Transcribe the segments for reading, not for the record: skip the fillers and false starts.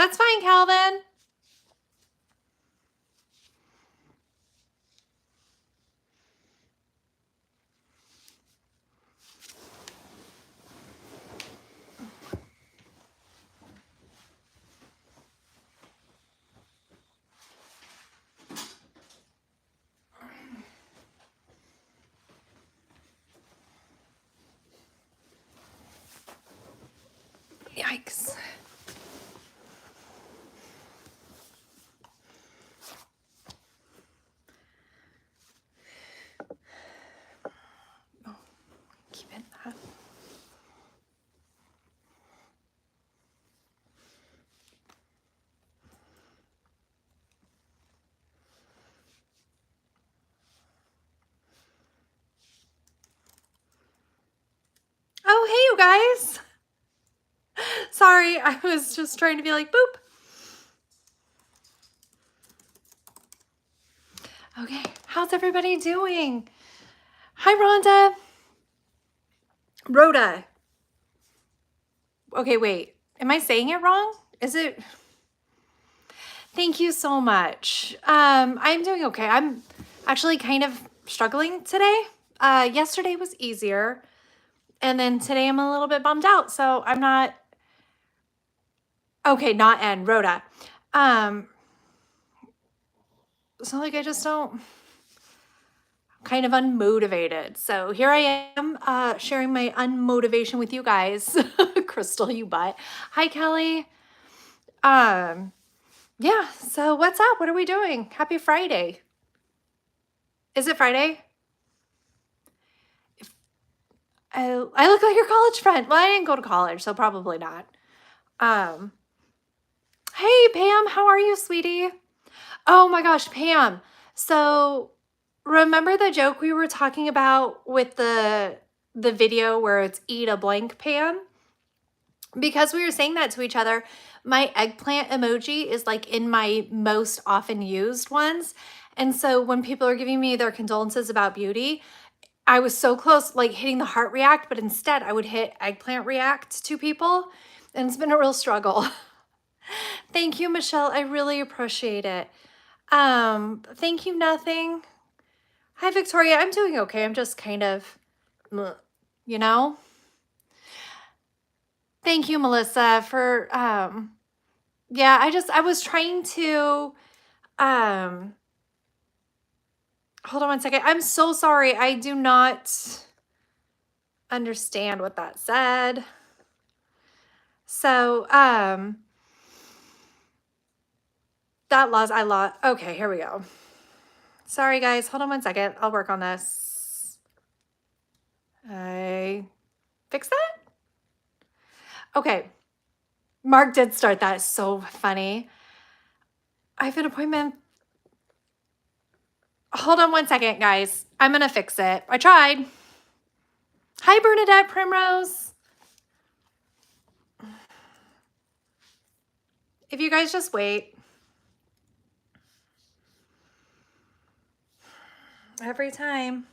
That's fine, Calvin. Yikes. Oh, keep it that. Oh, hey, you guys. Sorry, I was just trying to be like, boop. Okay, how's everybody doing? Hi, Rhonda. Rhoda. Okay, wait. Am I saying it wrong? Is it? Thank you so much. I'm doing okay. I'm actually kind of struggling today. Yesterday was easier. And then today I'm a little bit bummed out. So I'm not. Okay, not N, Rhoda. So like I just don't. Kind of unmotivated. So here I am sharing my unmotivation with you guys. Crystal, you butt. Hi, Kelly. Yeah, so what's up? What are we doing? Happy Friday. Is it Friday? I look like your college friend. Well, I didn't go to college, so probably not. Hey, Pam, how are you, sweetie? Oh my gosh, Pam. So remember the joke we were talking about with the video where it's eat a blank, Pam? Because we were saying that to each other, my eggplant emoji is like in my most often used ones. And so when people are giving me their condolences about beauty, I was so close, like hitting the heart react, but instead I would hit eggplant react to people. And it's been a real struggle. Thank you, Michelle. I really appreciate it. Thank you, nothing. Hi, Victoria. I'm doing okay. I'm just kind of, you know? Thank you, Melissa, for, yeah, I was trying to, hold on one second. I'm so sorry. I do not understand what that said. So, that lost, I lost. Okay, here we go. Sorry, guys. Hold on one second. I'll work on this. I fix that? Okay. Mark did start that. So funny. I have an appointment. Hold on one second, guys. I'm going to fix it. I tried. Hi, Bernadette Primrose. If you guys just wait. Every time.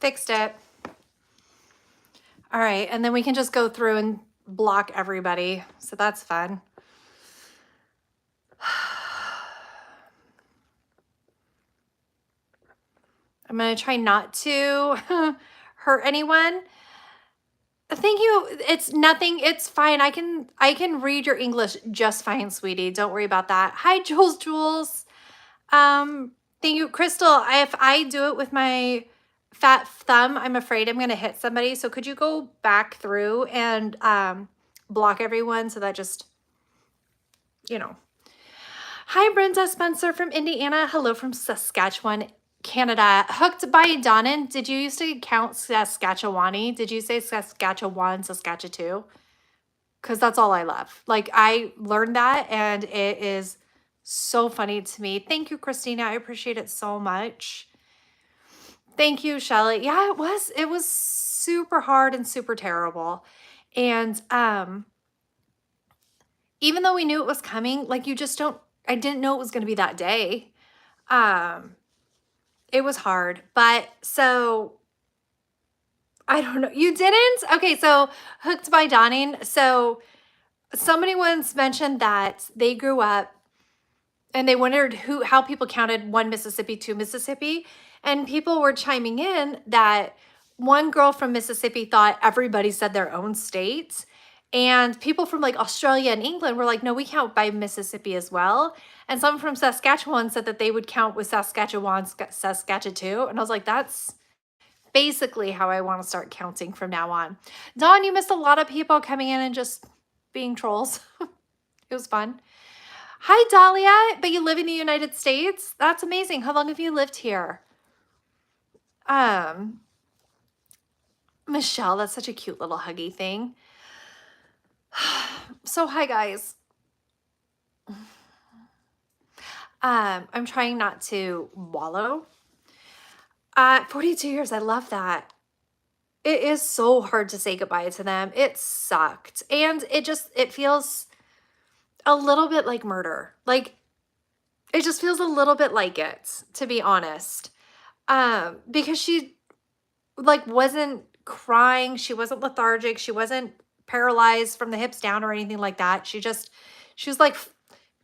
Fixed it. All right, and then we can just go through and block everybody. So that's fun. I'm going to try not to hurt anyone. Thank you. It's nothing. It's fine. I can read your English just fine, sweetie. Don't worry about that. Hi, Jules. Thank you, Crystal. If I do it with my fat thumb, I'm afraid I'm going to hit somebody. So could you go back through and block everyone so that just, you know. Hi, Brenda Spencer from Indiana. Hello from Saskatchewan, Canada. Hooked by Donnan. Did you used to count Saskatchewani? Did you say Saskatchewan, Saskatchewan? Because that's all I love. Like, I learned that, and it is so funny to me. Thank you, Christina. I appreciate it so much. Thank you, Shelly. Yeah, it was. It was super hard and super terrible. And even though we knew it was coming, like you just don't, I didn't know it was going to be that day. Um, it was hard, but so I don't know. You didn't? Okay, so Hooked by Dawning. So somebody once mentioned that they grew up and they wondered how people counted one Mississippi, two Mississippi, and people were chiming in that one girl from Mississippi thought everybody said their own state, and people from like Australia and England were like, no, we count by Mississippi as well. And some from Saskatchewan said that they would count with Saskatchewan, Saskatchewan, and I was like, that's basically how I want to start counting from now on. Dawn, you missed a lot of people coming in and just being trolls. It was fun. Hi, Dahlia, but you live in the United States? That's amazing. How long have you lived here? Michelle, that's such a cute little huggy thing. So hi, guys. I'm trying not to wallow. 42 years, I love that. It is so hard to say goodbye to them. It sucked. And it feels a little bit like murder. Like, it just feels a little bit like it, to be honest. Because she like wasn't crying, she wasn't lethargic, she wasn't paralyzed from the hips down or anything like that. She was like,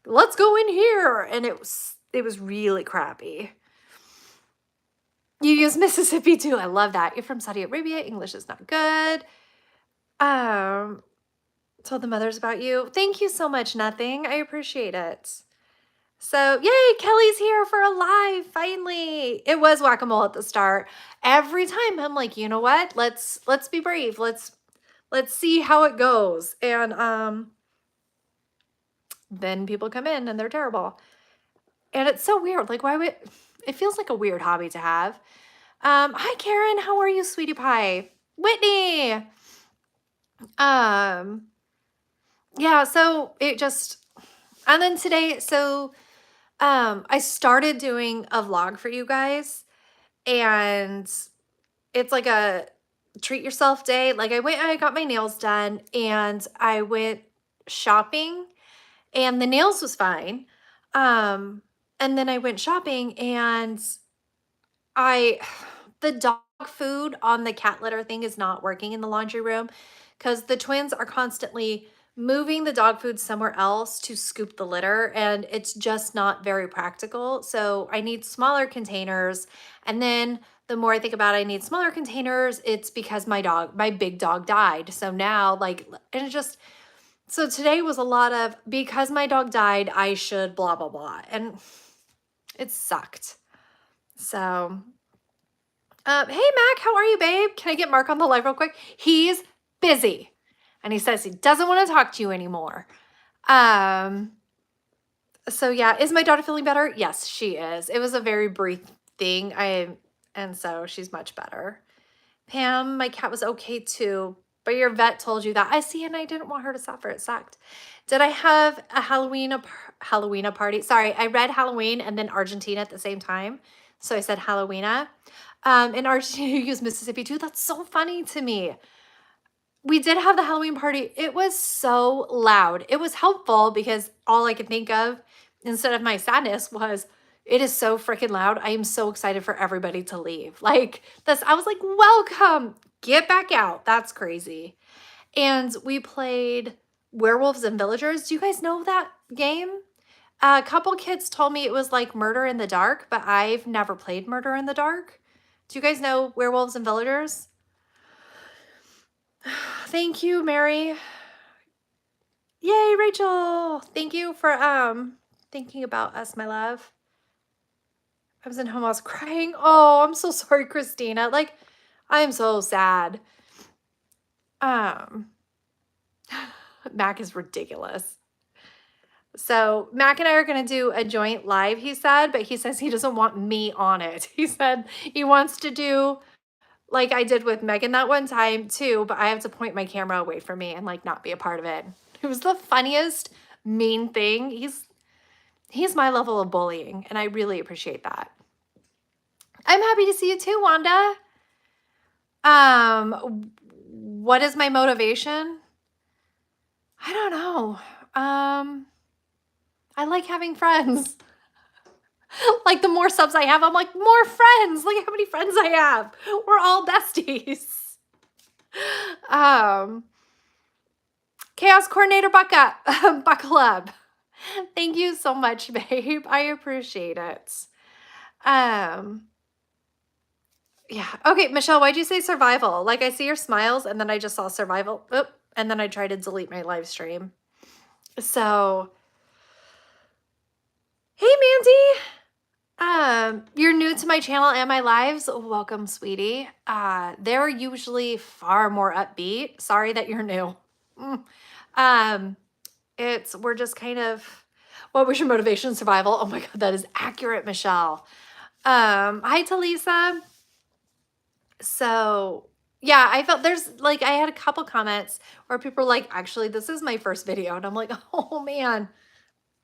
let's go in here. And it was really crappy. You use Mississippi too. I love that. You're from Saudi Arabia. English is not good. Told the mothers about you. Thank you so much, Nothing. I appreciate it. So, yay, Kelly's here for a live, finally. It was whack-a-mole at the start. Every time I'm like, you know what? Let's be brave. Let's see how it goes. And then people come in and they're terrible. And it's so weird. Like, why would it feels like a weird hobby to have. Hi Karen, how are you, sweetie pie? Whitney. Yeah, so it just, and then today, so I started doing a vlog for you guys, and it's like a treat yourself day. Like I got my nails done and I went shopping, and the nails was fine. And then I went shopping, and the dog food on the cat litter thing is not working in the laundry room because the twins are constantly moving the dog food somewhere else to scoop the litter, and it's just not very practical. So I need smaller containers. And then the more I think about it, I need smaller containers. It's because my big dog died. So now and so today was a lot of, because my dog died, I should blah, blah, blah. And it sucked. So hey, Mac, how are you, babe? Can I get Mark on the live real quick? He's busy, and he says he doesn't want to talk to you anymore. So yeah, is my daughter feeling better? Yes, she is. It was a very brief thing. And so she's much better. Pam, my cat was okay too, but your vet told you that. I see, and I didn't want her to suffer. It sucked. Did I have a Halloween party? Sorry, I read Halloween and then Argentina at the same time. So I said Halloween. In Argentina, you use Mississippi too. That's so funny to me. We did have the Halloween party. It was so loud. It was helpful because all I could think of instead of my sadness was, it is so freaking loud. I am so excited for everybody to leave. Like this, I was like, welcome, get back out. That's crazy. And we played Werewolves and Villagers. Do you guys know that game? A couple kids told me it was like Murder in the Dark, but I've never played Murder in the Dark. Do you guys know Werewolves and Villagers? Thank you, Mary. Yay, Rachel. Thank you for thinking about us, my love. I was in home, I was crying. Oh, I'm so sorry, Christina. Like, I am so sad. Mac is ridiculous. So Mac and I are going to do a joint live, he said, but he says he doesn't want me on it. He said he wants to do like I did with Megan that one time too, but I have to point my camera away from me and like not be a part of it. It was the funniest, mean thing. He's my level of bullying, and I really appreciate that. I'm happy to see you too, Wanda. What is my motivation? I don't know. I like having friends. Like, the more subs I have, I'm like, more friends. Look at how many friends I have. We're all besties. Chaos Coordinator buckle up. Thank you so much, babe. I appreciate it. Yeah. Okay, Michelle, why'd you say survival? Like, I see your smiles, and then I just saw survival. Oop, and then I tried to delete my live stream. So, hey, Mandy. You're new to my channel and my lives. Welcome, sweetie. They're usually far more upbeat. Sorry that you're new. We're just kind of, what was your motivation? Survival? Oh my God, that is accurate, Michelle. Hi, Talisa. So yeah, I felt I had a couple comments where people were like, actually, this is my first video. And I'm like, oh man,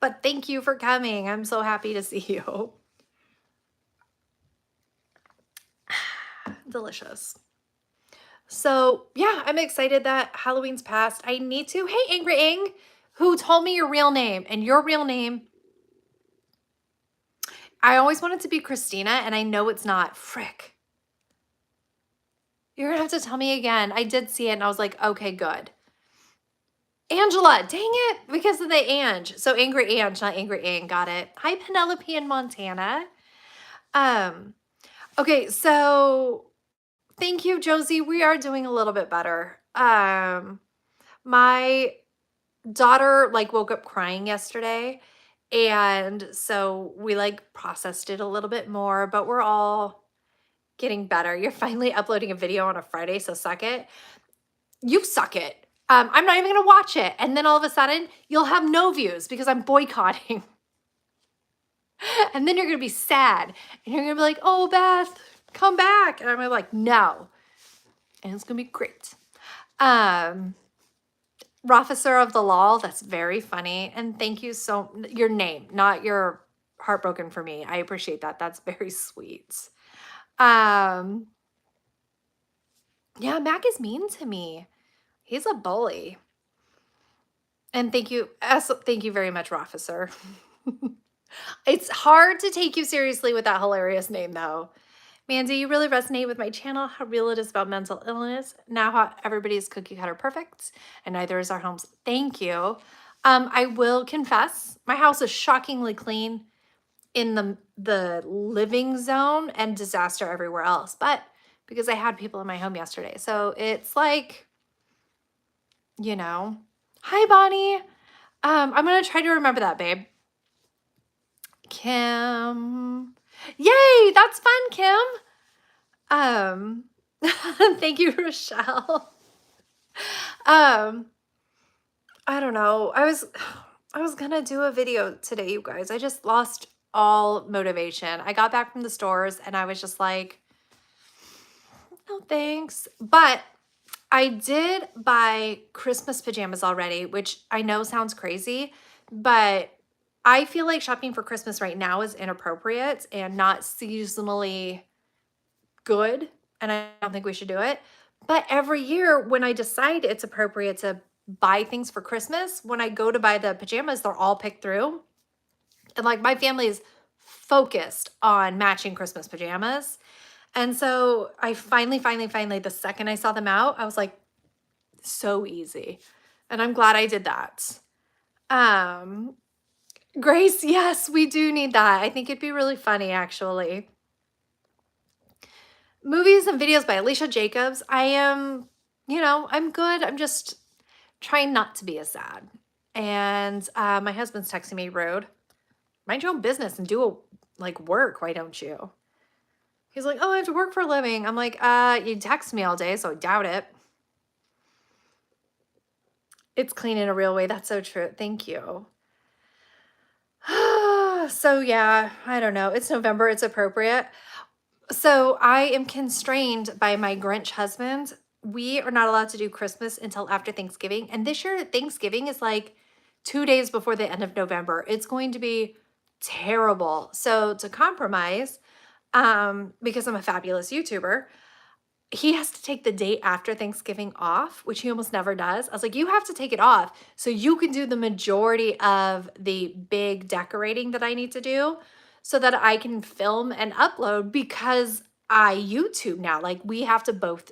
but thank you for coming. I'm so happy to see you. Delicious. So yeah, I'm excited that Halloween's passed. I need to, hey, Angry Ing, who told me your real name, and your real name, I always wanted to be Christina, and I know it's not. Frick. You're gonna have to tell me again. I did see it and I was like, okay, good. Angela, dang it, because of the Ange. So Angry Ange, not Angry Ang, got it. Hi, Penelope in Montana. Okay, so thank you, Josie. We are doing a little bit better. My daughter woke up crying yesterday, and so we processed it a little bit more, but we're all getting better. You're finally uploading a video on a Friday, so suck it. You suck it. I'm not even gonna watch it. And then all of a sudden, you'll have no views because I'm boycotting. And then you're gonna be sad. And you're gonna be like, oh, Beth, come back. And I'm gonna be like, no. And it's gonna be great. Officer of the Law, that's very funny. And thank you your name, not your heartbroken for me. I appreciate that. That's very sweet. Yeah, Mac is mean to me. He's a bully. And thank you very much, Officer. It's hard to take you seriously with that hilarious name, though. Mandy, you really resonate with my channel, how real it is about mental illness. Now how everybody's cookie cutter perfect, and neither is our homes. Thank you. I will confess, my house is shockingly clean in the living zone and disaster everywhere else, but because I had people in my home yesterday. So it's like, hi, Bonnie. I'm going to try to remember that, babe. Kim. Yay, that's fun, Kim. Thank you, Rochelle. I don't know. I was gonna do a video today, you guys. I just lost all motivation. I got back from the stores and I was just like, no thanks. But I did buy Christmas pajamas already, which I know sounds crazy, but I feel like shopping for Christmas right now is inappropriate and not seasonally good, and I don't think we should do it. But every year when I decide it's appropriate to buy things for Christmas, when I go to buy the pajamas, they're all picked through. And my family is focused on matching Christmas pajamas. And so I finally, the second I saw them out, I was like, so easy. And I'm glad I did that. Grace, yes, we do need that. I think it'd be really funny, actually. Movies and videos by Alicia Jacobs. I'm good. I'm just trying not to be as sad. And my husband's texting me, rude. Mind your own business and do work. Why don't you? He's like, oh, I have to work for a living. I'm like, you text me all day, so I doubt it. It's clean in a real way. That's so true. Thank you. So yeah, I don't know. It's November. It's appropriate. So I am constrained by my Grinch husband. We are not allowed to do Christmas until after Thanksgiving. And this year, Thanksgiving is 2 days before the end of November. It's going to be terrible. So to compromise, because I'm a fabulous YouTuber, he has to take the day after Thanksgiving off, which he almost never does. I was like, you have to take it off so you can do the majority of the big decorating that I need to do so that I can film and upload because I YouTube now. Like we have to both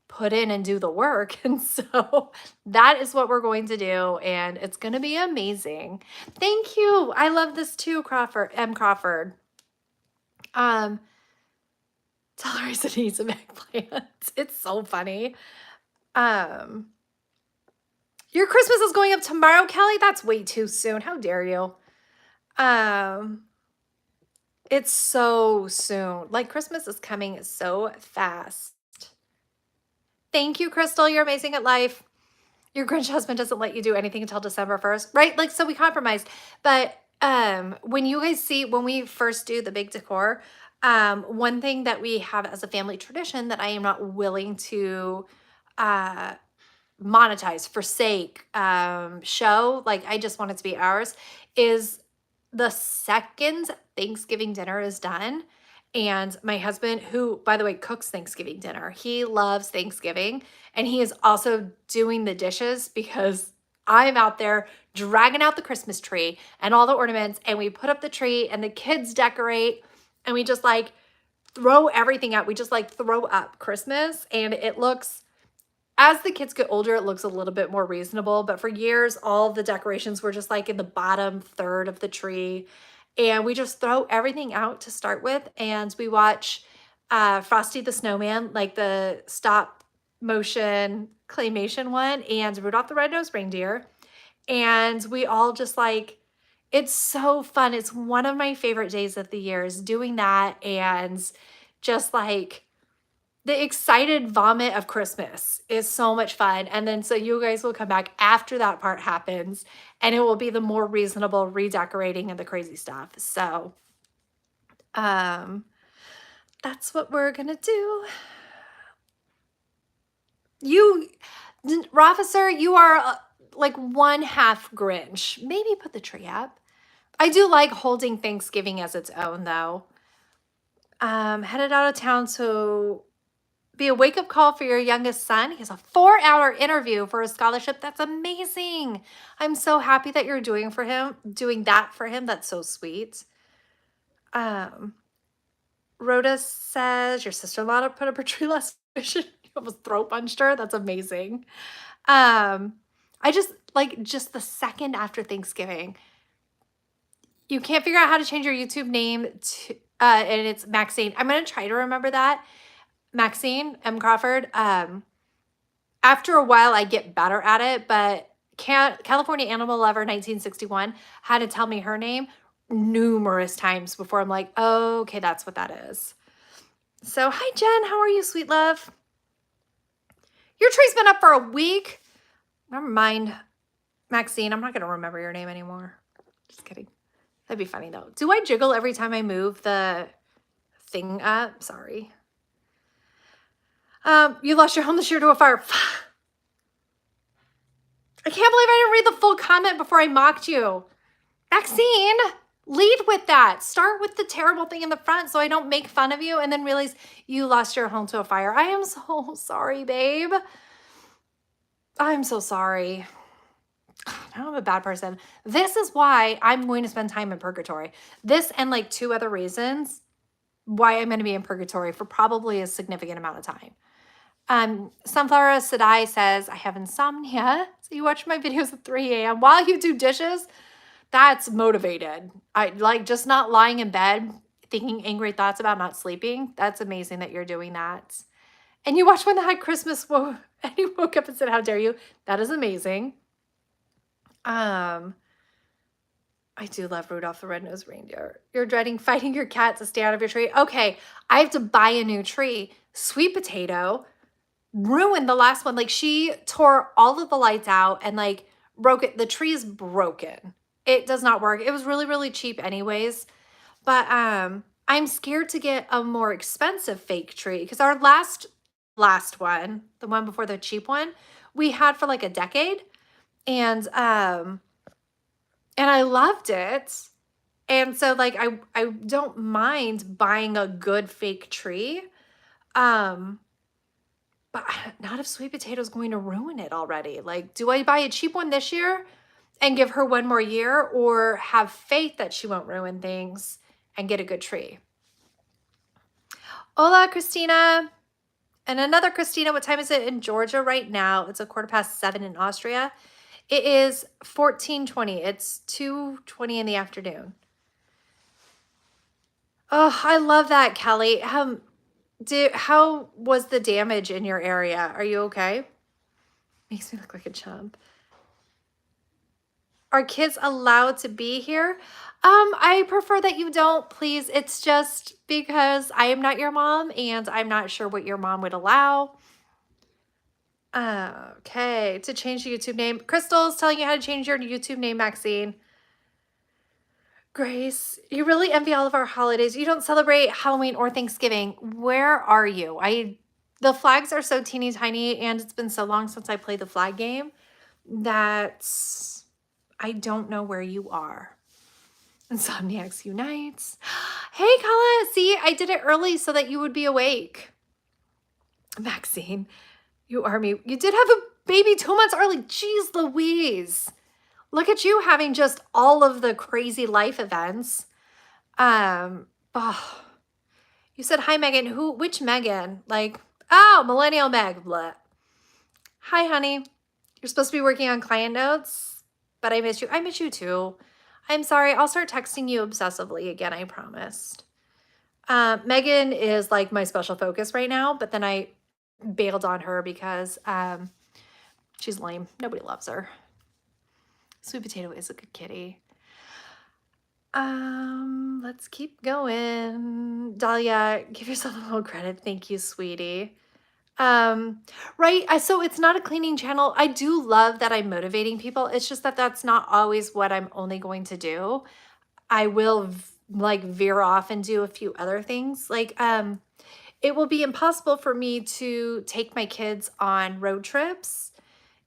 put in and do the work. And so that is what we're going to do. And it's going to be amazing. Thank you. I love this too, Crawford, M. Crawford. Tell her I said need some eggplants. It's so funny. Your Christmas is going up tomorrow, Kelly? That's way too soon. How dare you? It's so soon. Like Christmas is coming so fast. Thank you, Crystal. You're amazing at life. Your Grinch husband doesn't let you do anything until December 1st, right? Like, so we compromised. But when you guys see, when we first do the big decor, one thing that we have as a family tradition that I am not willing to monetize, forsake, show, like I just want it to be ours, is the second Thanksgiving dinner is done. And my husband, who, by the way, cooks Thanksgiving dinner, he loves Thanksgiving. And he is also doing the dishes because I'm out there dragging out the Christmas tree and all the ornaments. And we put up the tree and the kids decorate. And we just like throw everything out. We just like throw up Christmas. And it looks, as the kids get older, it looks a little bit more reasonable. But for years, all the decorations were just like in the bottom third of the tree. And we just throw everything out to start with. And we watch Frosty the Snowman, like the stop motion claymation one, and Rudolph the Red-Nosed Reindeer. And we all just like, it's so fun. It's one of my favorite days of the year is doing that and just like the excited vomit of Christmas is so much fun. And then so you guys will come back after that part happens and it will be the more reasonable redecorating and the crazy stuff. So that's what we're gonna do. You, Officer, you are like one half Grinch. Maybe put the tree up. I do like holding Thanksgiving as its own though. Headed out of town to be a wake-up call for your youngest son. He has a 4-hour interview for a scholarship. That's amazing. I'm so happy that you're doing that for him. That's so sweet. Rhoda says your sister-in-law put up her tree last vision. You almost throat punched her. That's amazing. I just the second after Thanksgiving, you can't figure out how to change your YouTube name to and it's Maxine. I'm gonna try to remember that. Maxine M. Crawford. After a while, I get better at it, but California Animal Lover 1961 had to tell me her name numerous times before I'm like, oh, okay, that's what that is. So, hi, Jen. How are you, sweet love? Your tree's been up for a week. Never mind, Maxine. I'm not going to remember your name anymore. Just kidding. That'd be funny, though. Do I jiggle every time I move the thing up? Sorry. You lost your home this year to a fire. I can't believe I didn't read the full comment before I mocked you. Maxine, lead with that. Start with the terrible thing in the front so I don't make fun of you and then realize you lost your home to a fire. I am so sorry, babe. I'm so sorry. I'm a bad person. This is why I'm going to spend time in purgatory. This and like 2 other reasons why I'm going to be in purgatory for probably a significant amount of time. Sunflower Sadai says, I have insomnia. So you watch my videos at 3 a.m. while you do dishes. That's motivated. I like just not lying in bed thinking angry thoughts about not sleeping. That's amazing that you're doing that. And you watched when they had Christmas and you woke up and said, how dare you? That is amazing. I do love Rudolph the Red-Nosed Reindeer. You're dreading fighting your cat to stay out of your tree. Okay, I have to buy a new tree. Sweet Potato ruined the last one. Like she tore all of the lights out and like broke it. The tree is broken. It does not work. It was really, really cheap anyways. But I'm scared to get a more expensive fake tree because our last one, the one before the cheap one, we had for like a decade. And I loved it. And so like I don't mind buying a good fake tree. But not if sweet potato is going to ruin it already. Like, do I buy a cheap one this year and give her one more year, or have faith that she won't ruin things and get a good tree? Hola, Christina. And another Christina, what time is it in Georgia right now? It's 7:15 in Austria. It is 14:20. It's 2:20 in the afternoon. Oh, I love that, Kelly. How was the damage in your area? Are you okay? Makes me look like a chump. Are kids allowed to be here? I prefer that you don't, please. It's just because I am not your mom and I'm not sure what your mom would allow. Okay, to change the YouTube name. Crystal's telling you how to change your YouTube name, Maxine. Grace, you really envy all of our holidays. You don't celebrate Halloween or Thanksgiving. Where are you? The flags are so teeny tiny, and it's been so long since I played the flag game that I don't know where you are. Insomniacs Unites. Hey, Kala. See, I did it early so that you would be awake. Maxine, you did have a baby 2 months early. Jeez Louise. Look at you having just all of the crazy life events. Oh, you said, hi, Megan. Which Megan? Like, oh, Millennial Meg. Blah. Hi, honey. You're supposed to be working on client notes, but I miss you. I miss you too. I'm sorry. I'll start texting you obsessively again. I promised. Megan is like my special focus right now, but then I bailed on her because she's lame. Nobody loves her. Sweet Potato is a good kitty. Let's keep going. Dahlia, give yourself a little credit. Thank you, sweetie. Right. So it's not a cleaning channel. I do love that I'm motivating people. It's just that that's not always what I'm only going to do. I will like veer off and do a few other things. Like, it will be impossible for me to take my kids on road trips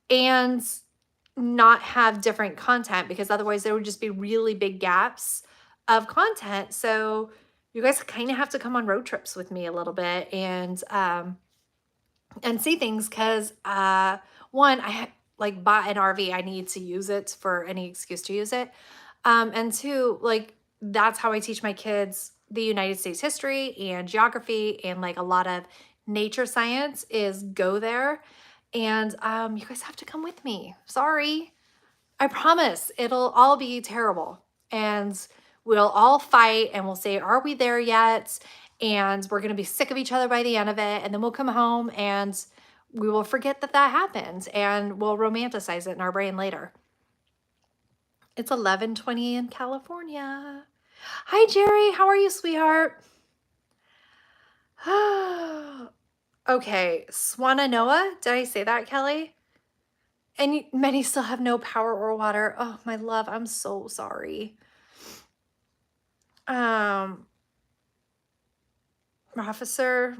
and not have different content, because otherwise there would just be really big gaps of content. So you guys kind of have to come on road trips with me a little bit and see things, because one, I like bought an RV. I need to use it for any excuse to use it. And two, like, that's how I teach my kids the United States history and geography and like a lot of nature science is go there. And you guys have to come with me. Sorry. I promise it'll all be terrible. And we'll all fight and we'll say, are we there yet? And we're going to be sick of each other by the end of it. And then we'll come home and we will forget that happened and we'll romanticize it in our brain later. It's 11:20 in California. Hi, Jerry. How are you, sweetheart? Okay. Swananoa. Did I say that, Kelly? And many still have no power or water. Oh, my love. I'm so sorry. Officer,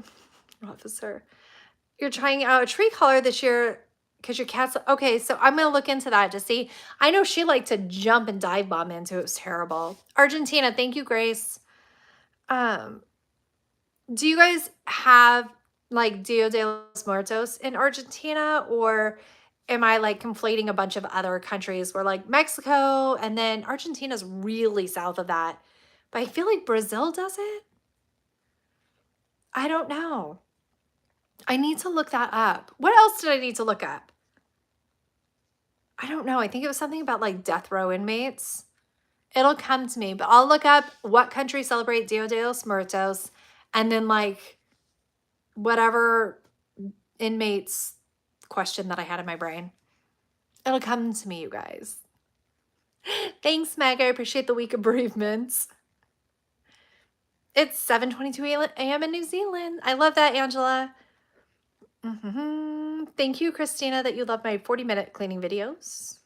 you're trying out a tree color this year because your cat's okay. So I'm going to look into that to see. I know she liked to jump and dive bomb into it. It was terrible. Argentina. Thank you, Grace. Do you guys have like Dia de los Muertos in Argentina, or am I like conflating a bunch of other countries where like Mexico and then Argentina's really south of that? But I feel like Brazil does it. I don't know. I need to look that up. What else did I need to look up? I don't know. I think it was something about like death row inmates. It'll come to me, but I'll look up what countries celebrate Dia de los Muertos and then like whatever inmates question that I had in my brain. It'll come to me, you guys. Thanks, Meg. I appreciate the week of bereavements. It's 7:22 a.m. in New Zealand. I love that, Angela. Thank you, Christina, that you love my 40-minute cleaning videos.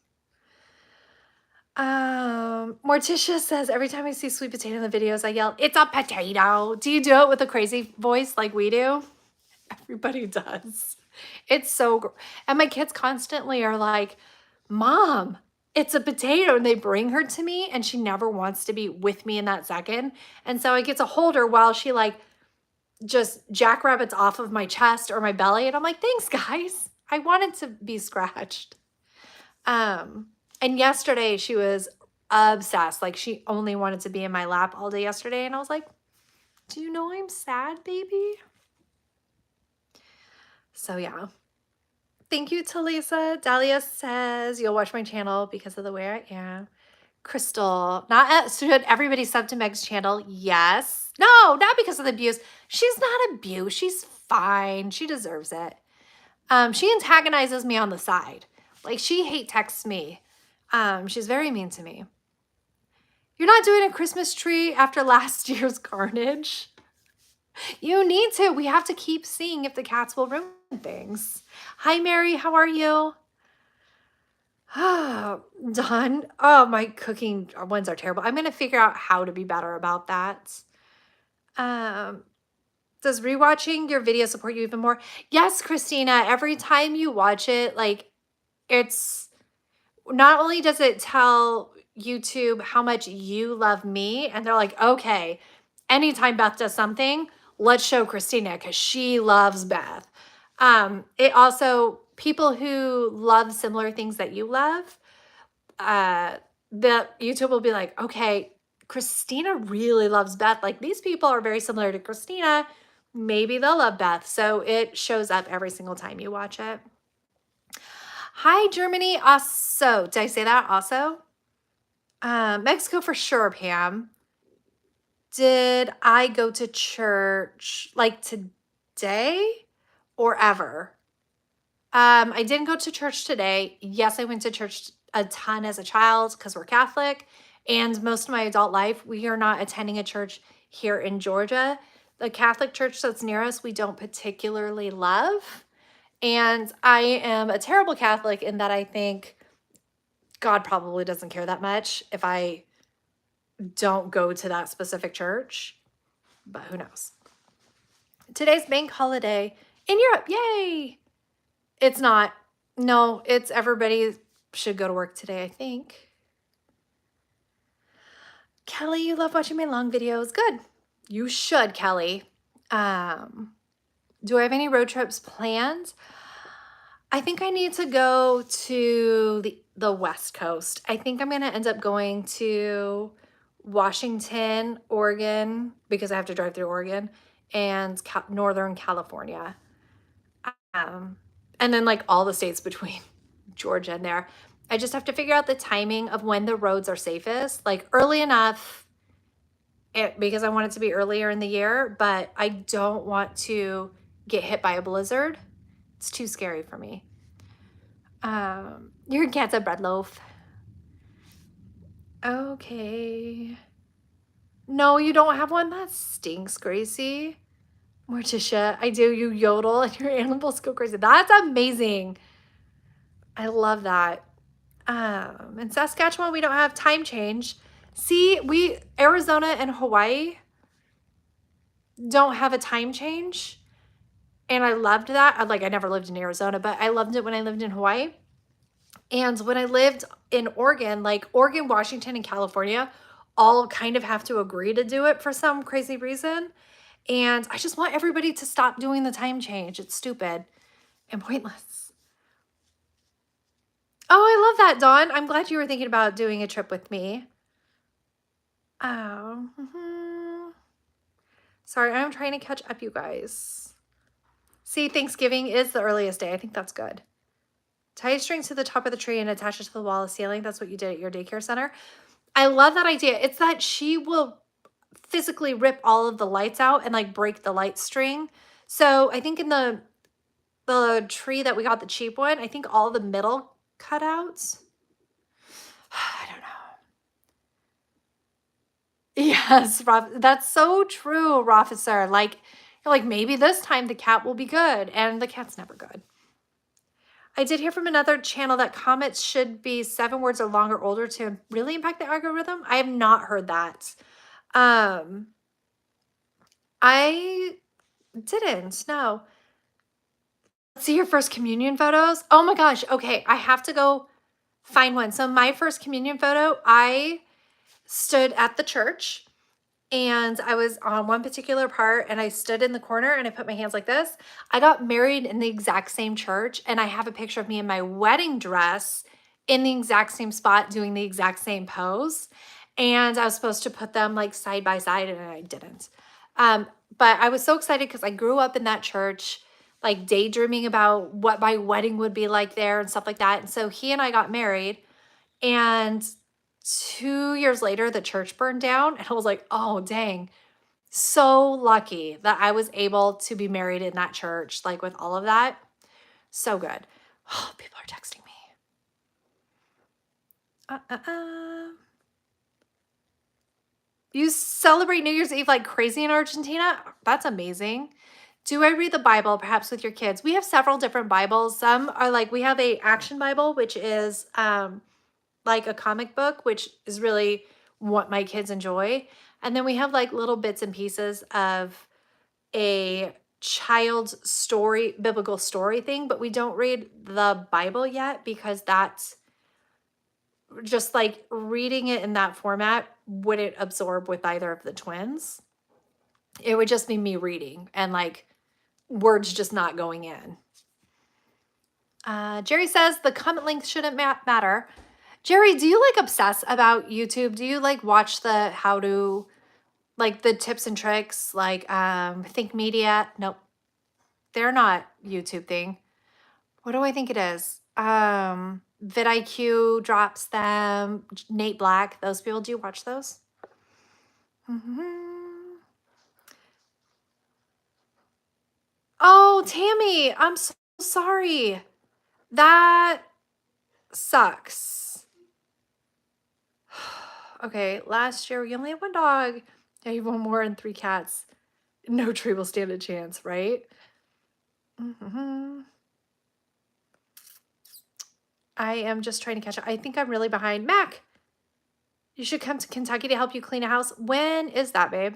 Morticia says, every time I see sweet potato in the videos, I yell, it's a potato. Do you do it with a crazy voice like we do? Everybody does. It's so, and my kids constantly are like, Mom, it's a potato. And they bring her to me and she never wants to be with me in that second. And so I get to hold her while she like just jackrabbits off of my chest or my belly. And I'm like, thanks, guys. I wanted to be scratched. Um, and yesterday she was obsessed. Like she only wanted to be in my lap all day yesterday. And I was like, do you know I'm sad, baby? So yeah. Thank you to Lisa. Dahlia says, you'll watch my channel because of the way I am. Crystal, should everybody sub to Meg's channel? Yes. No, not because of the abuse. She's not abused. She's fine. She deserves it. She antagonizes me on the side. Like she hate texts me. She's very mean to me. You're not doing a Christmas tree after last year's carnage. You need to. We have to keep seeing if the cats will ruin things. Hi, Mary. How are you? Done. Oh, my cooking ones are terrible. I'm going to figure out how to be better about that. Does rewatching your video support you even more? Yes, Christina. Every time you watch it, like it's not only does it tell YouTube how much you love me, and they're like, okay, anytime Beth does something, let's show Christina because she loves Beth. It also, people who love similar things that you love, the YouTube will be like, okay, Christina really loves Beth. Like these people are very similar to Christina. Maybe they'll love Beth. So it shows up every single time you watch it. Hi, Germany. Also, did I say that also? Mexico for sure, Pam. Did I go to church like today or ever? I didn't go to church today. Yes, I went to church a ton as a child because we're Catholic. And most of my adult life, we are not attending a church here in Georgia. The Catholic church that's near us, we don't particularly love. And I am a terrible Catholic in that I think God probably doesn't care that much if I don't go to that specific church. But who knows? Today's bank holiday in Europe. Yay! It's not. No, it's everybody should go to work today, I think. Kelly, you love watching my long videos. Good. You should, Kelly. Do I have any road trips planned? I think I need to go to the West Coast. I think I'm going to end up going to Washington, Oregon, because I have to drive through Oregon, and Northern California. And then like all the states between Georgia and there. I just have to figure out the timing of when the roads are safest, like early enough because I want it to be earlier in the year, but I don't want to get hit by a blizzard. It's too scary for me. Your cat's a bread loaf. Okay. No, you don't have one? That stinks, Gracie. Morticia, I do. You yodel and your animals go crazy. That's amazing. I love that. In Saskatchewan, we don't have time change. See, Arizona and Hawaii don't have a time change. And I loved that. I never lived in Arizona, but I loved it when I lived in Hawaii. And when I lived in Oregon, like Oregon, Washington, and California, all kind of have to agree to do it for some crazy reason. And I just want everybody to stop doing the time change. It's stupid and pointless. Oh, I love that, Dawn. I'm glad you were thinking about doing a trip with me. Oh. Sorry, I'm trying to catch up, you guys. See, Thanksgiving is the earliest day. I think that's good. Tie a string to the top of the tree and attach it to the wall of the ceiling. That's what you did at your daycare center. I love that idea. It's that she will physically rip all of the lights out and like break the light string. So I think in the tree that we got, the cheap one, I think all the middle cutouts. I don't know. Yes, that's so true, Officer. Like, you're like, maybe this time the cat will be good. And the cat's never good. I did hear from another channel that comments should be 7 words or longer older to really impact the algorithm. I have not heard that. I didn't, no. Let's see your first communion photos. Oh my gosh. Okay, I have to go find one. So my first communion photo, I stood at the church and I was on one particular part and I stood in the corner and I put my hands like this. I got married in the exact same church, and I have a picture of me in my wedding dress in the exact same spot doing the exact same pose. And I was supposed to put them like side by side, and I didn't. Um, but I was so excited because I grew up in that church, like daydreaming about what my wedding would be like there and stuff like that. And so he and I got married, and 2 years later, the church burned down, and I was like, "Oh, dang." So lucky that I was able to be married in that church, like, with all of that. So good. Oh, people are texting me. Uh, uh, uh. You celebrate New Year's Eve like crazy in Argentina? That's amazing. Do I read the Bible, perhaps with your kids? We have several different Bibles. Some are like, we have a action Bible, which is, like a comic book, which is really what my kids enjoy. And then we have like little bits and pieces of a child's story, biblical story thing, but we don't read the Bible yet because that's just like reading it in that format wouldn't absorb with either of the twins. It would just be me reading and like words just not going in. Jerry says the comment length shouldn't matter. Jerry, do you like obsess about YouTube? Do you like watch the how to, like the tips and tricks, like Think Media? Nope, they're not YouTube thing. What do I think it is? vidIQ drops them. Nate Black, those people. Do you watch those? Oh, Tammy, I'm so sorry. That sucks. Okay, last year we only had one dog. Now you have one more and 3 cats. No tree will stand a chance, right? I am just trying to catch up. I think I'm really behind. Mac, you should come to Kentucky to help you clean a house. When is that, babe?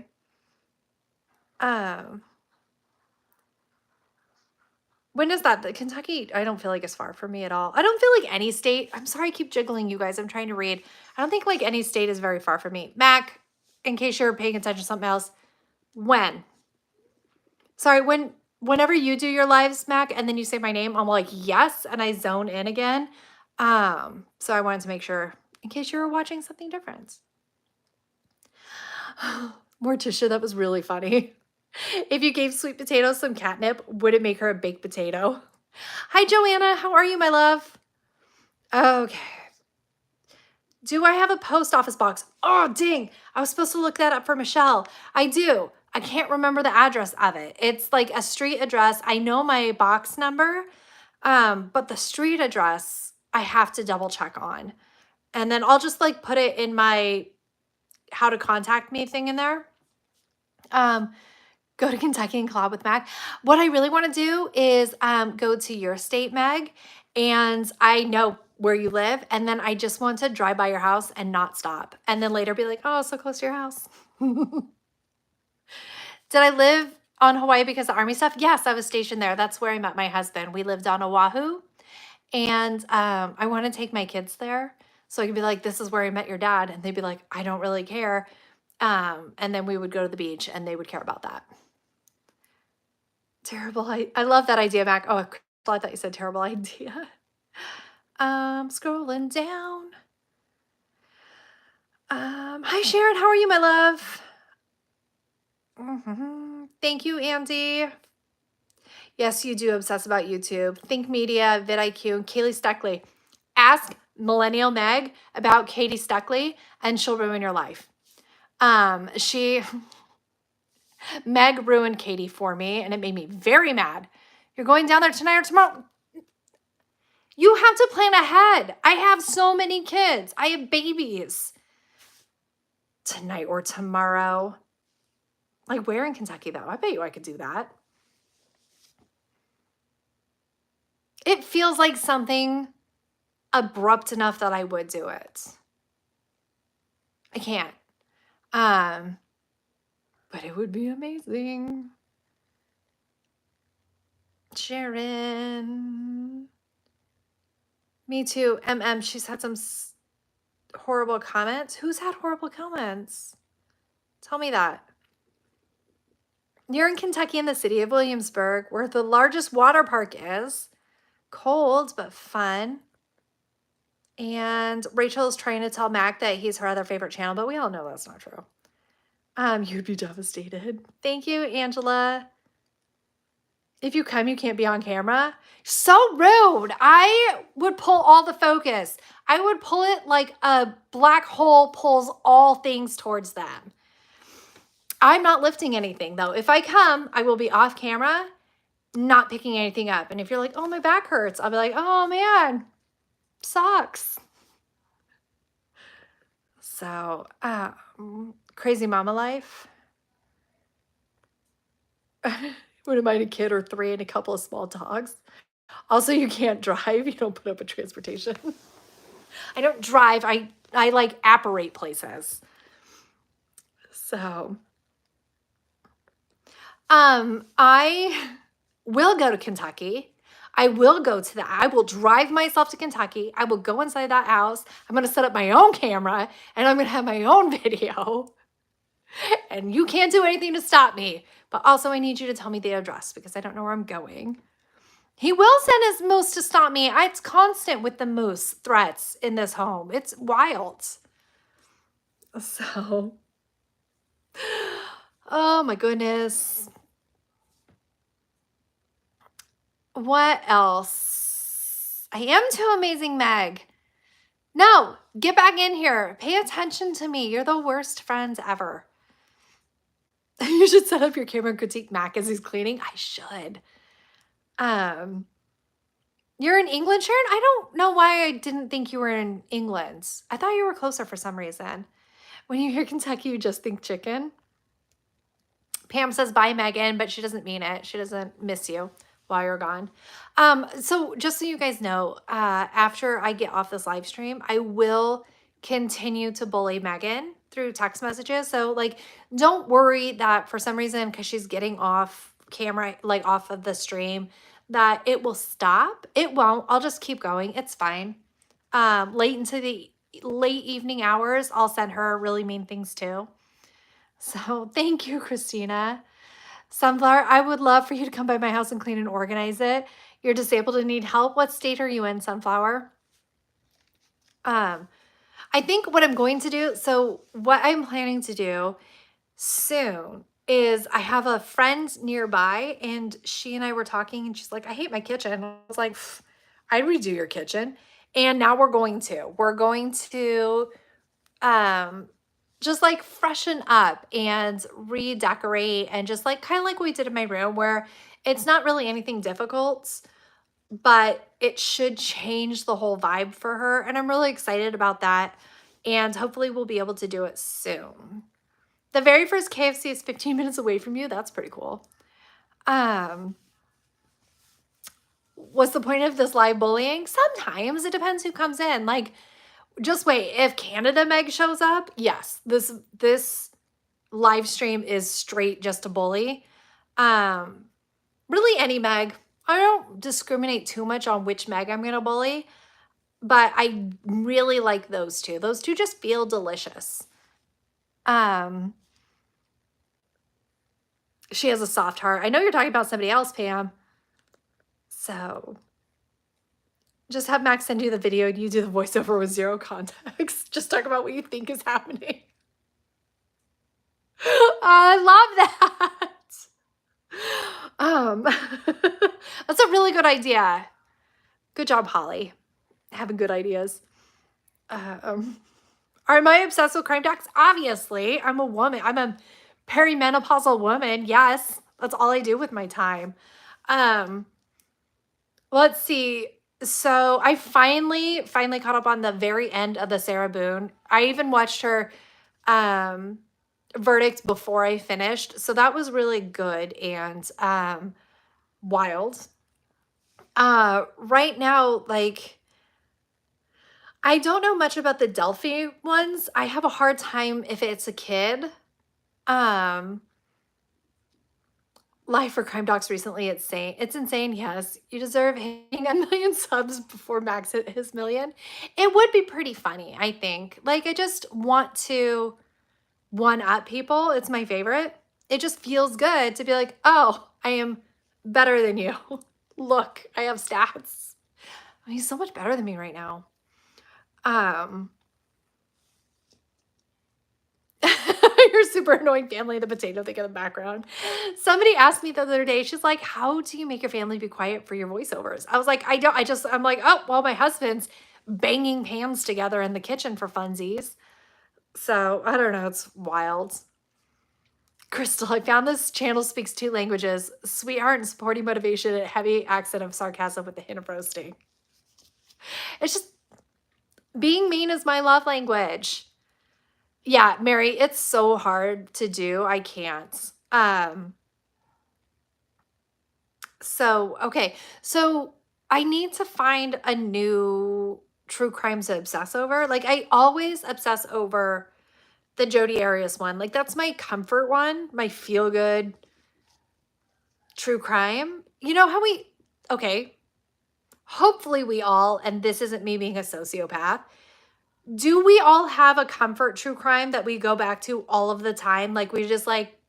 When is that? The Kentucky, I don't feel like it's far from me at all. I don't feel like any state. I'm sorry I keep jiggling, you guys. I'm trying to read. I don't think like any state is very far from me. Mac, in case you're paying attention to something else, when? Sorry, whenever you do your lives, Mac, and then you say my name, I'm like, yes, and I zone in again. So I wanted to make sure in case you were watching something different. Morticia, that was really funny. If you gave sweet potato some catnip, would it make her a baked potato? Hi, Joanna. How are you, my love? Okay. Do I have a post office box? Oh, dang. I was supposed to look that up for Michelle. I do. I can't remember the address of it. It's like a street address. I know my box number, but the street address I have to double check on. And then I'll just like put it in my how to contact me thing in there. Go to Kentucky and collab with Mac. What I really want to do is go to your state, Meg, and I know where you live, and then I just want to drive by your house and not stop, and then later be like, oh, so close to your house. Did I live on Hawaii because of Army stuff? Yes, I was stationed there. That's where I met my husband. We lived on Oahu, and I want to take my kids there so I could be like, this is where I met your dad, and they'd be like, I don't really care. And then we would go to the beach, and they would care about that. Terrible. I love that idea, Mac. Oh, I thought you said terrible idea. Scrolling down. Hi, Sharon. How are you, my love? Thank you, Andy. Yes, you do obsess about YouTube. Think Media, vidIQ, and Kaylee Stuckley. Ask Millennial Meg about Katie Stuckley, and she'll ruin your life. Meg ruined Katie for me, and it made me very mad. You're going down there tonight or tomorrow? You have to plan ahead. I have so many kids. I have babies. Tonight or tomorrow. Like where in Kentucky, though? I bet you I could do that. It feels like something abrupt enough that I would do it. I can't. But it would be amazing. Sharon. Me too. She's had some horrible comments. Who's had horrible comments? Tell me that. You're in Kentucky in the city of Williamsburg, where the largest water park is. Cold, but fun. And Rachel is trying to tell Mac that he's her other favorite channel, but we all know that's not true. You'd be devastated. Thank you, Angela. If you come, you can't be on camera. So rude. I would pull all the focus. I would pull it like a black hole pulls all things towards them. I'm not lifting anything though. If I come, I will be off camera, not picking anything up. And if you're like, oh, my back hurts, I'll be like, oh man, sucks. So, crazy mama life. What am I, a kid or 3 and a couple of small dogs? Also, you can't drive. You don't put up with transportation. I don't drive. I like apparate places. So, I will go to Kentucky. I will drive myself to Kentucky. I will go inside that house. I'm going to set up my own camera and I'm going to have my own video. And you can't do anything to stop me. But also I need you to tell me the address because I don't know where I'm going. He will send his moose to stop me. It's constant with the moose threats in this home. It's wild. So, oh my goodness. What else? I am too amazing, Meg. No, get back in here. Pay attention to me. You're the worst friends ever. You should set up your camera and critique Mac as he's cleaning. I should. You're in England, Sharon? I don't know why I didn't think you were in England. I thought you were closer for some reason. When you hear Kentucky, you just think chicken. Pam says, bye, Megan, but she doesn't mean it. She doesn't miss you while you're gone. So just so you guys know, after I get off this live stream, I will continue to bully Megan through text messages. So like, don't worry that for some reason, because she's getting off camera, like off of the stream, that it will stop. It won't. I'll just keep going. It's fine. Late into the late evening hours, I'll send her really mean things too. So thank you, Christina. Sunflower, I would love for you to come by my house and clean and organize it. You're disabled and need help. What state are you in, Sunflower? I think what I'm going to do, so what I'm planning to do soon is I have a friend nearby and she and I were talking and she's like, I hate my kitchen. I was like, I'd redo your kitchen. And now we're going to just like freshen up and redecorate and just like kind of like what we did in my room, where it's not really anything difficult, but it should change the whole vibe for her. And I'm really excited about that. And hopefully we'll be able to do it soon. The very first KFC is 15 minutes away from you. That's pretty cool. What's the point of this live bullying? Sometimes it depends who comes in. Like, just wait. If Canada Meg shows up, yes, this live stream is straight just a bully. Really any Meg. I don't discriminate too much on which Meg I'm gonna bully, but I really like those two. Those two just feel delicious. She has a soft heart. I know you're talking about somebody else, Pam. So just have Max send you the video and you do the voiceover with zero context. Just talk about what you think is happening. I love that. That's a really good idea. Good job, Holly. Having good ideas. Am I obsessed with crime docs? Obviously. I'm a woman. I'm a perimenopausal woman. Yes. That's all I do with my time. Let's see. So I finally caught up on the very end of the Sarah Boone. I even watched her verdict before I finished. So that was really good and wild. Right now, like, I don't know much about the Delphi ones. I have a hard time if it's a kid. Live for Crime Docs recently, it's insane. Yes, you deserve hitting 1 million subs before Max hit his 1 million. It would be pretty funny, I think. Like, I just want to one-up people. It's my favorite. It just feels good to be like, oh, I am better than you. Look, I have stats. He's so much better than me right now. Your super annoying family, the potato thing in the background. Somebody asked me the other day, she's like, how do you make your family be quiet for your voiceovers? I was like, I'm like, oh, well, my husband's banging pans together in the kitchen for funsies. So I don't know, it's wild. Crystal, I found this channel speaks 2 languages, sweetheart and supporting motivation, and heavy accent of sarcasm with a hint of roasting. It's just, being mean is my love language. Yeah, Mary, it's so hard to do. I can't. Okay. So I need to find a new true crime to obsess over. Like I always obsess over the Jodi Arias one. Like that's my comfort one, my feel good true crime. You know how okay, hopefully we all, and this isn't me being a sociopath, do we all have a comfort true crime that we go back to all of the time? Like we just like,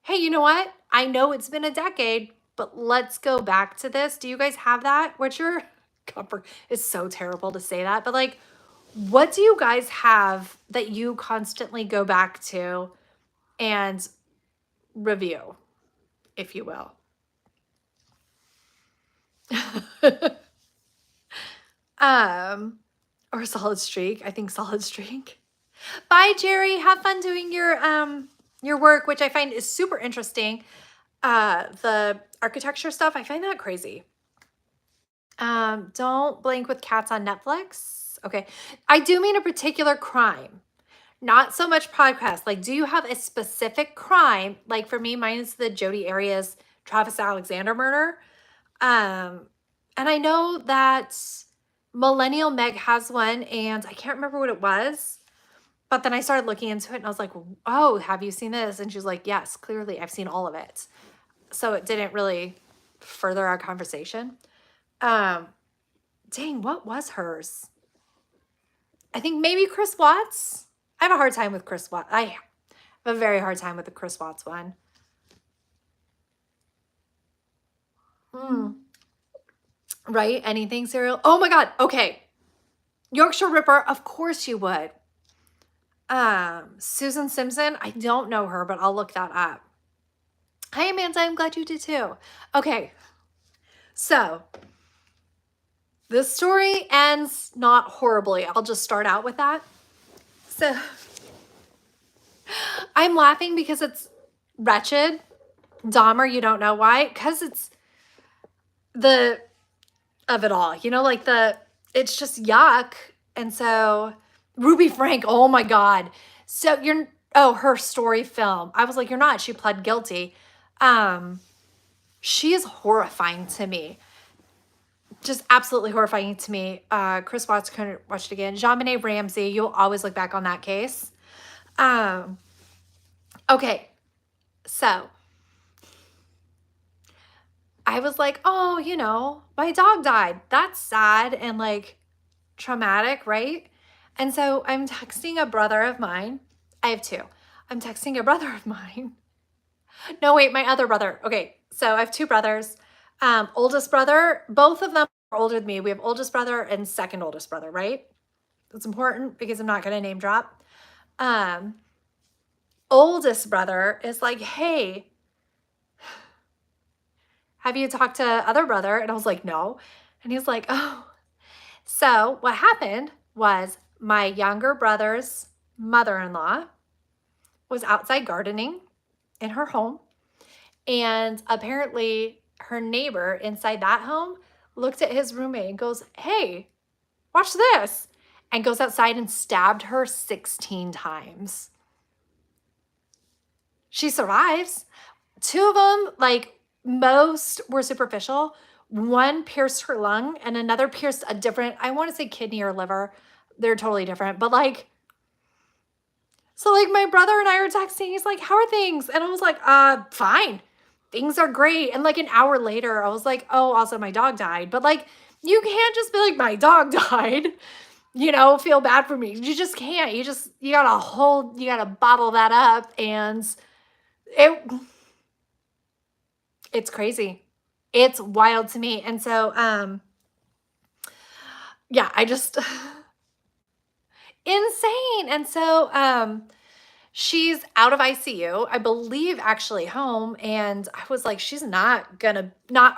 hey, you know what? I know it's been a decade, but let's go back to this. Do you guys have that? What's your comfort? It's so terrible to say that, but like, what do you guys have that you constantly go back to and review, if you will? Or solid streak. I think solid streak. Bye, Jerry. Have fun doing your work, which I find is super interesting. The architecture stuff, I find that crazy. Don't blink with cats on Netflix. Okay. I do mean a particular crime, not so much podcast. Like, do you have a specific crime? Like for me, mine is the Jodi Arias, Travis Alexander murder. And I know that Millennial Meg has one, and I can't remember what it was. But then I started looking into it and I was like, oh, have you seen this? And she was like, yes, clearly I've seen all of it. So it didn't really further our conversation. Dang, what was hers? I think maybe Chris Watts. I have a hard time with Chris Watts. I have a very hard time with the Chris Watts one. Right? Anything cereal? Oh my God. Okay. Yorkshire Ripper. Of course you would. Susan Simpson. I don't know her, but I'll look that up. Hi, Amanda. I'm glad you did too. Okay. So this story ends not horribly. I'll just start out with that. So I'm laughing because it's wretched. Dahmer, you don't know why? Because it's of it all, you know, like it's just yuck. And so Ruby Frank, oh my God. So her story film. I was like, you're not, she pled guilty. She is horrifying to me. Just absolutely horrifying to me. Chris Watts, couldn't watch it again. JonBenet Ramsey, you'll always look back on that case. Okay, so I was like, oh, you know, my dog died. That's sad and like traumatic, right? And so I'm texting a brother of mine. I have 2. I'm texting a brother of mine. No, wait, my other brother. Okay, so I have 2 brothers. Oldest brother, both of them are older than me. We have oldest brother and second oldest brother, right? That's important because I'm not going to name drop. Oldest brother is like, hey, have you talked to other brother? And I was like, no. And he's like, oh. So what happened was my younger brother's mother-in-law was outside gardening in her home. And apparently her neighbor inside that home looked at his roommate and goes, hey, watch this. And goes outside and stabbed her 16 times. She survives. 2 of them, like most were superficial. 1 pierced her lung and another pierced a different, I want to say kidney or liver. They're totally different, but like, so like my brother and I are texting. He's like, how are things? And I was like, fine. Things are great. And like an hour later, I was like, oh, also my dog died. But like, you can't just be like, my dog died. feel bad for me. You just can't. You gotta bottle that up, and it it's crazy. It's wild to me. And so, yeah, I just insane. And so, she's out of ICU, I believe actually home. And I was like, she's not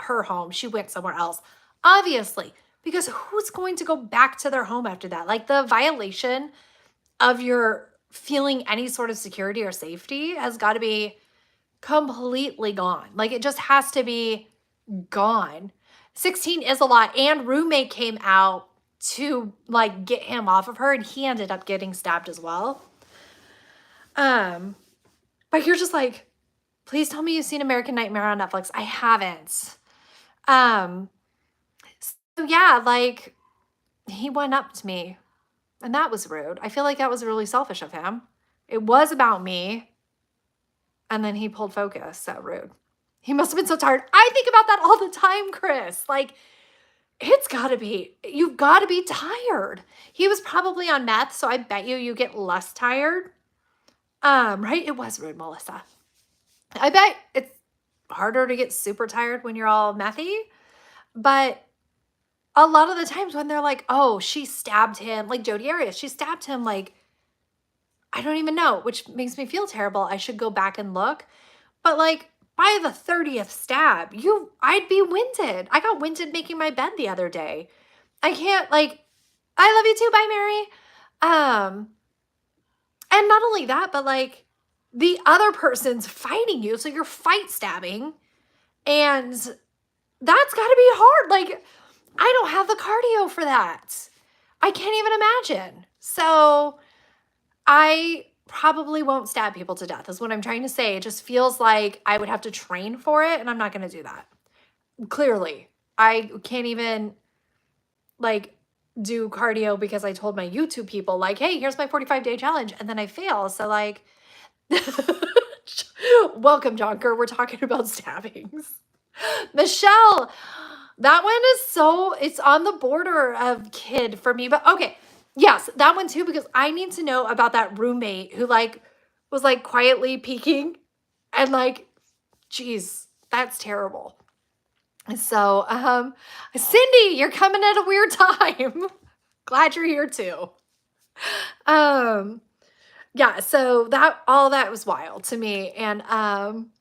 her home. She went somewhere else, obviously, because who's going to go back to their home after that? Like the violation of your feeling any sort of security or safety has got to be completely gone. Like it just has to be gone. 16 is a lot. And roommate came out to like get him off of her, and he ended up getting stabbed as well. But you're just like, please tell me you've seen American Nightmare on Netflix. I haven't. So yeah, like he went up to me, and that was rude. I feel like that was really selfish of him. It was about me. And then he pulled focus. So rude. He must have been so tired. I think about that all the time, Chris. Like, you've got to be tired. He was probably on meth, so I bet you get less tired. Right? It was rude, Melissa. I bet it's harder to get super tired when you're all methy. But a lot of the times when they're like, oh, she stabbed him, like Jodi Arias, she stabbed him like, I don't even know, which makes me feel terrible. I should go back and look. But like by the 30th stab, I'd be winded. I got winded making my bed the other day. I can't I love you too, bye Mary. And not only that, but like the other person's fighting you. So you're fight stabbing, and that's gotta be hard. Like, I don't have the cardio for that. I can't even imagine. So I probably won't stab people to death is what I'm trying to say. It just feels like I would have to train for it, and I'm not going to do that. Clearly, I can't even like do cardio because I told my YouTube people like, hey, here's my 45-day challenge, and then I fail. So like, welcome, Jonker. We're talking about stabbings. Michelle, that one is it's on the border of kid for me, but okay. Yes, that one too, because I need to know about that roommate who like was like quietly peeking, and like, geez, that's terrible. So, Cindy, you're coming at a weird time. Glad you're here too. Yeah, so all that was wild to me. And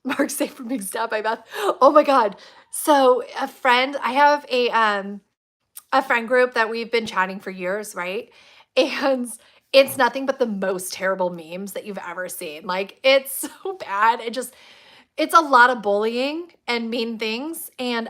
Mark saved from being stabbed by Beth. Oh my God. So I have a friend group that we've been chatting for years, right? And it's nothing but the most terrible memes that you've ever seen. Like, it's so bad. It's a lot of bullying and mean things. And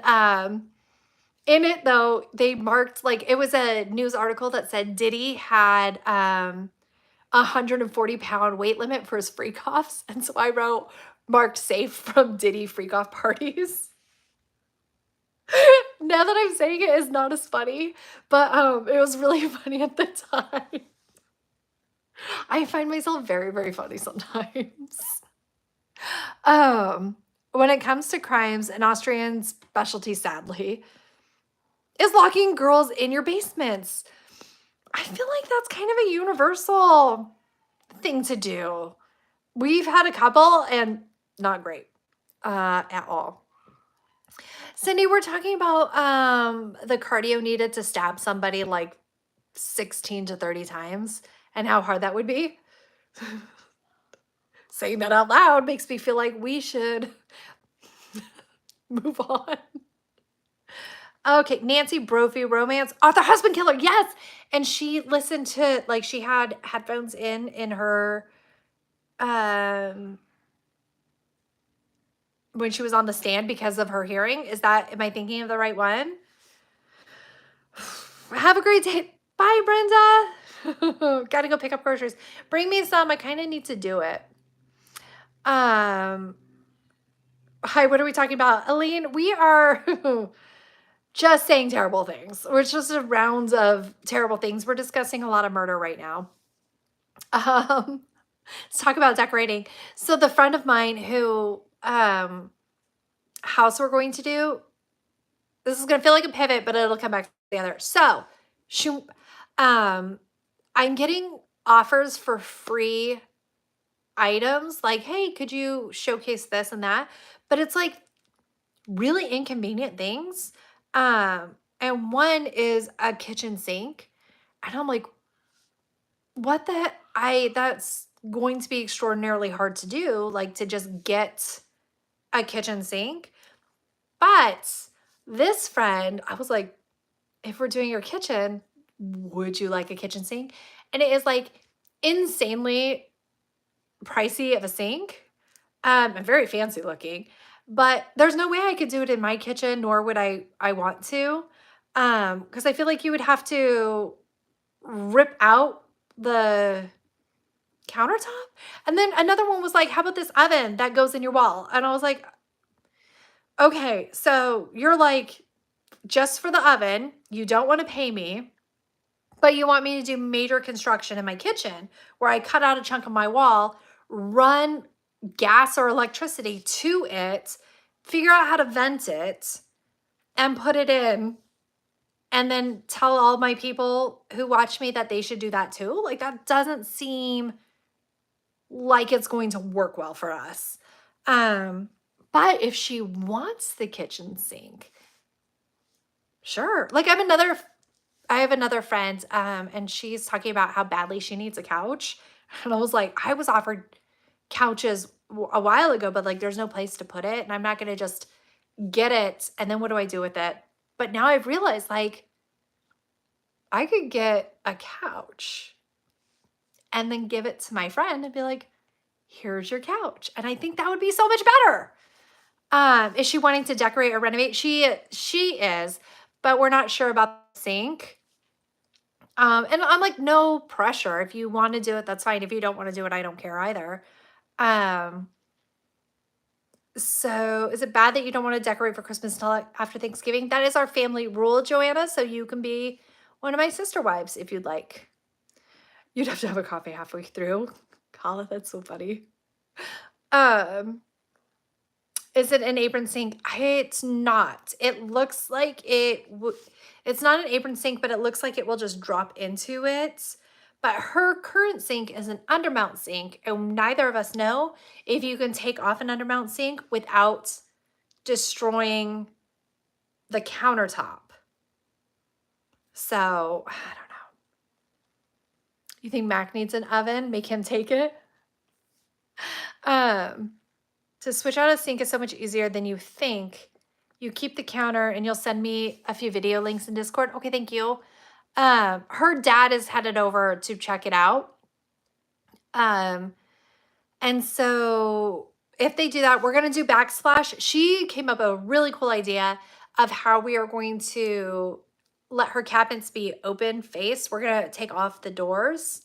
in it though, they marked like it was a news article that said Diddy had 140-pound weight limit for his freak offs. And so I wrote marked safe from Diddy freak off parties. Now that I'm saying it, it's not as funny, but it was really funny at the time. I find myself very, very funny sometimes. When it comes to crimes, an Austrian specialty, sadly, is locking girls in your basements. I feel like that's kind of a universal thing to do. We've had a couple, and not great at all. Cindy, we're talking about the cardio needed to stab somebody like 16 to 30 times and how hard that would be. Saying that out loud makes me feel like we should move on. Okay, Nancy Brophy romance. Author husband killer, yes. And she listened to, like, she had headphones in her when she was on the stand because of her hearing. Am I thinking of the right one? Have a great day. Bye, Brenda. Gotta go pick up groceries. Bring me some. I kind of need to do it. Hi, what are we talking about? Aline, we are just saying terrible things. We're just a round of terrible things. We're discussing a lot of murder right now. Let's talk about decorating. So the friend of mine who house we're going to do, this is going to feel like a pivot, but it'll come back together. So Um, I'm getting offers for free items like, "Hey, could you showcase this and that?" But it's like really inconvenient things. And one is a kitchen sink. And I'm like, what the that's going to be extraordinarily hard to do, like to just get a kitchen sink. But this friend, I was like, if we're doing your kitchen, would you like a kitchen sink? And it is like insanely pricey of a sink. And very fancy looking, but there's no way I could do it in my kitchen, nor would I want to. Because I feel like you would have to rip out the countertop. And then another one was like, how about this oven that goes in your wall? And I was like, okay, so you're like, just for the oven, you don't want to pay me, but you want me to do major construction in my kitchen where I cut out a chunk of my wall, run gas or electricity to it, figure out how to vent it, and put it in, and then tell all my people who watch me that they should do that too. Like, that doesn't seem like it's going to work well for us. But if she wants the kitchen sink, sure. Like, I have another friend, and she's talking about how badly she needs a couch. And I was like, I was offered couches a while ago, but like there's no place to put it. And I'm not going to just get it. And then what do I do with it? But now I've realized like I could get a couch and then give it to my friend and be like, here's your couch. And I think that would be so much better. Is she wanting to decorate or renovate? She is, but we're not sure about the sink. And I'm like, no pressure. If you want to do it, that's fine. If you don't want to do it, I don't care either. Um, so is it bad that you don't want to decorate for Christmas until after Thanksgiving? That is our family rule, Joanna. So you can be one of my sister wives if you'd like. You'd have to have a coffee halfway through. Colin, that's so funny. Um, is it an apron sink? It's not. It looks like it's not an apron sink, but it looks like it will just drop into it. But her current sink is an undermount sink, and neither of us know if you can take off an undermount sink without destroying the countertop. So, I don't know. You think Mac needs an oven? Make him take it? To switch out a sink is so much easier than you think. You keep the counter and you'll send me a few video links in Discord. Okay, thank you. Her dad is headed over to check it out. And so if they do that, we're going to do backsplash. She came up with a really cool idea of how we are going to let her cabinets be open face. We're going to take off the doors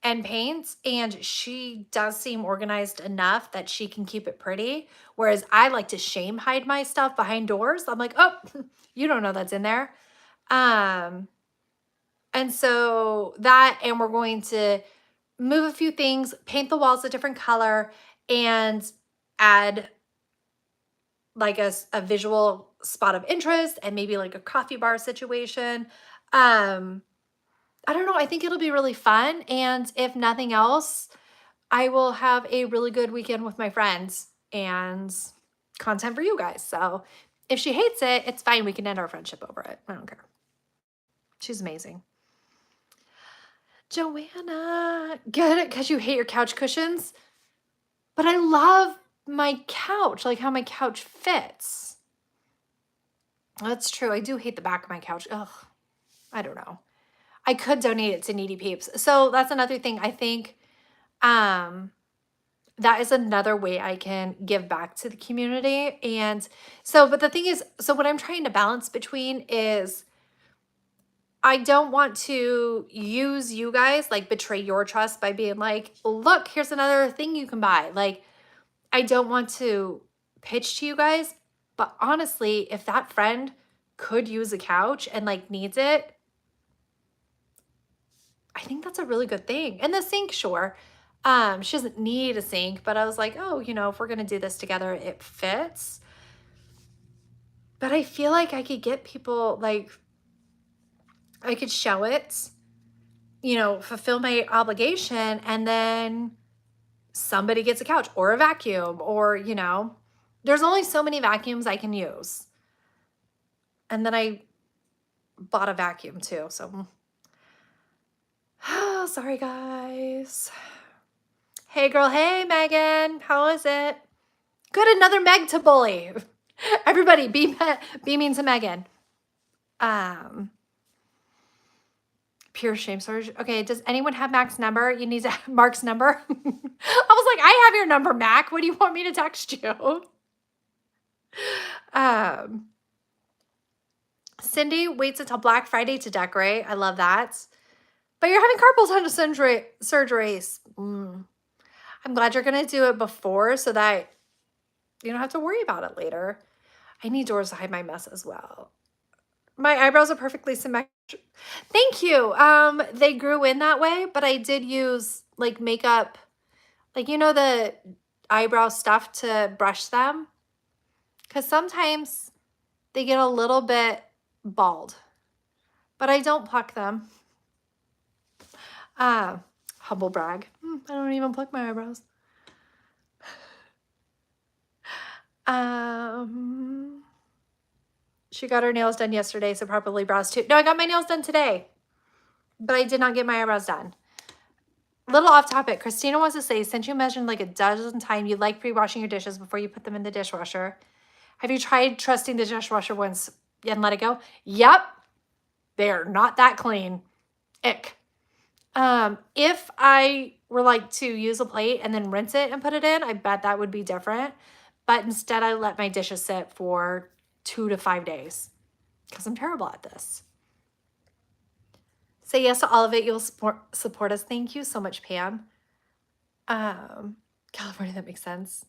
and paint, and she does seem organized enough that she can keep it pretty. Whereas I like to shame hide my stuff behind doors. I'm like, oh, you don't know that's in there. And so that, and we're going to move a few things, paint the walls a different color, and add like a visual spot of interest and maybe like a coffee bar situation. I don't know. I think it'll be really fun. And if nothing else, I will have a really good weekend with my friends and content for you guys. So if she hates it, it's fine. We can end our friendship over it. I don't care. She's amazing. Joanna, get it? Because you hate your couch cushions? But I love my couch, like how my couch fits. That's true. I do hate the back of my couch. Ugh, I don't know. I could donate it to needy peeps. So that's another thing. I think that is another way I can give back to the community. And so, but the thing is, so what I'm trying to balance between is I don't want to use you guys, like betray your trust by being like, look, here's another thing you can buy. Like, I don't want to pitch to you guys, but honestly, if that friend could use a couch and like needs it, I think that's a really good thing. And the sink, sure. She doesn't need a sink, but I was like, oh, if we're going to do this together, it fits. But I feel like I could get people, like, I could show it fulfill my obligation, and then somebody gets a couch or a vacuum, or, there's only so many vacuums I can use. And then I bought a vacuum too. So, sorry guys. Hey girl. Hey Megan. How is it? Good. Another Meg to bully. Everybody be mean to Megan. Pure shame surge. Okay. Does anyone have Mac's number? You need to have Mark's number. I was like, I have your number, Mac. What do you want me to text you? Cindy waits until Black Friday to decorate. I love that. But you're having carpal tunnel surgeries. I'm glad you're going to do it before so that you don't have to worry about it later. I need doors to hide my mess as well. My eyebrows are perfectly symmetrical. Thank you. They grew in that way, but I did use like makeup, like, the eyebrow stuff to brush them. Because sometimes they get a little bit bald, but I don't pluck them. Humble brag. I don't even pluck my eyebrows. She got her nails done yesterday, so probably brows too. No, I got my nails done today, but I did not get my eyebrows done. Little off topic. Christina wants to say, since you mentioned like a dozen times you like pre-washing your dishes before you put them in the dishwasher, have you tried trusting the dishwasher once and let it go? Yep. They're not that clean. Ick. If I were like to use a plate and then rinse it and put it in, I bet that would be different. But instead I let my dishes sit for 2 to 5 days because I'm terrible at this. Say yes to all of it. You'll support us. Thank you so much, Pam. California, that makes sense.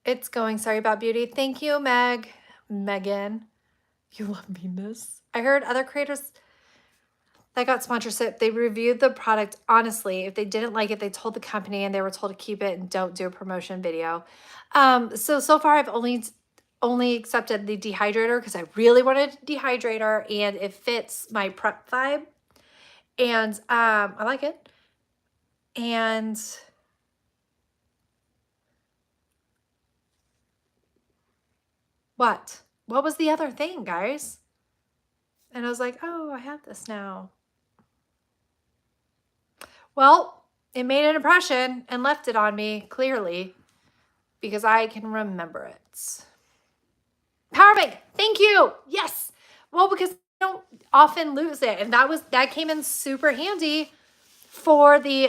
It's going. Sorry about beauty. Thank you, Megan. You love meanness. I heard other creators that got sponsorship, they reviewed the product honestly. If they didn't like it, they told the company and they were told to keep it and don't do a promotion video. So far I've only accepted the dehydrator because I really wanted a dehydrator and it fits my prep vibe. And I like it. And what was the other thing, guys? And I was like, oh, I have this now. Well, it made an impression and left it on me clearly because I can remember it. Power bank. Thank you. Yes. Well, because I don't often lose it. And that came in super handy for the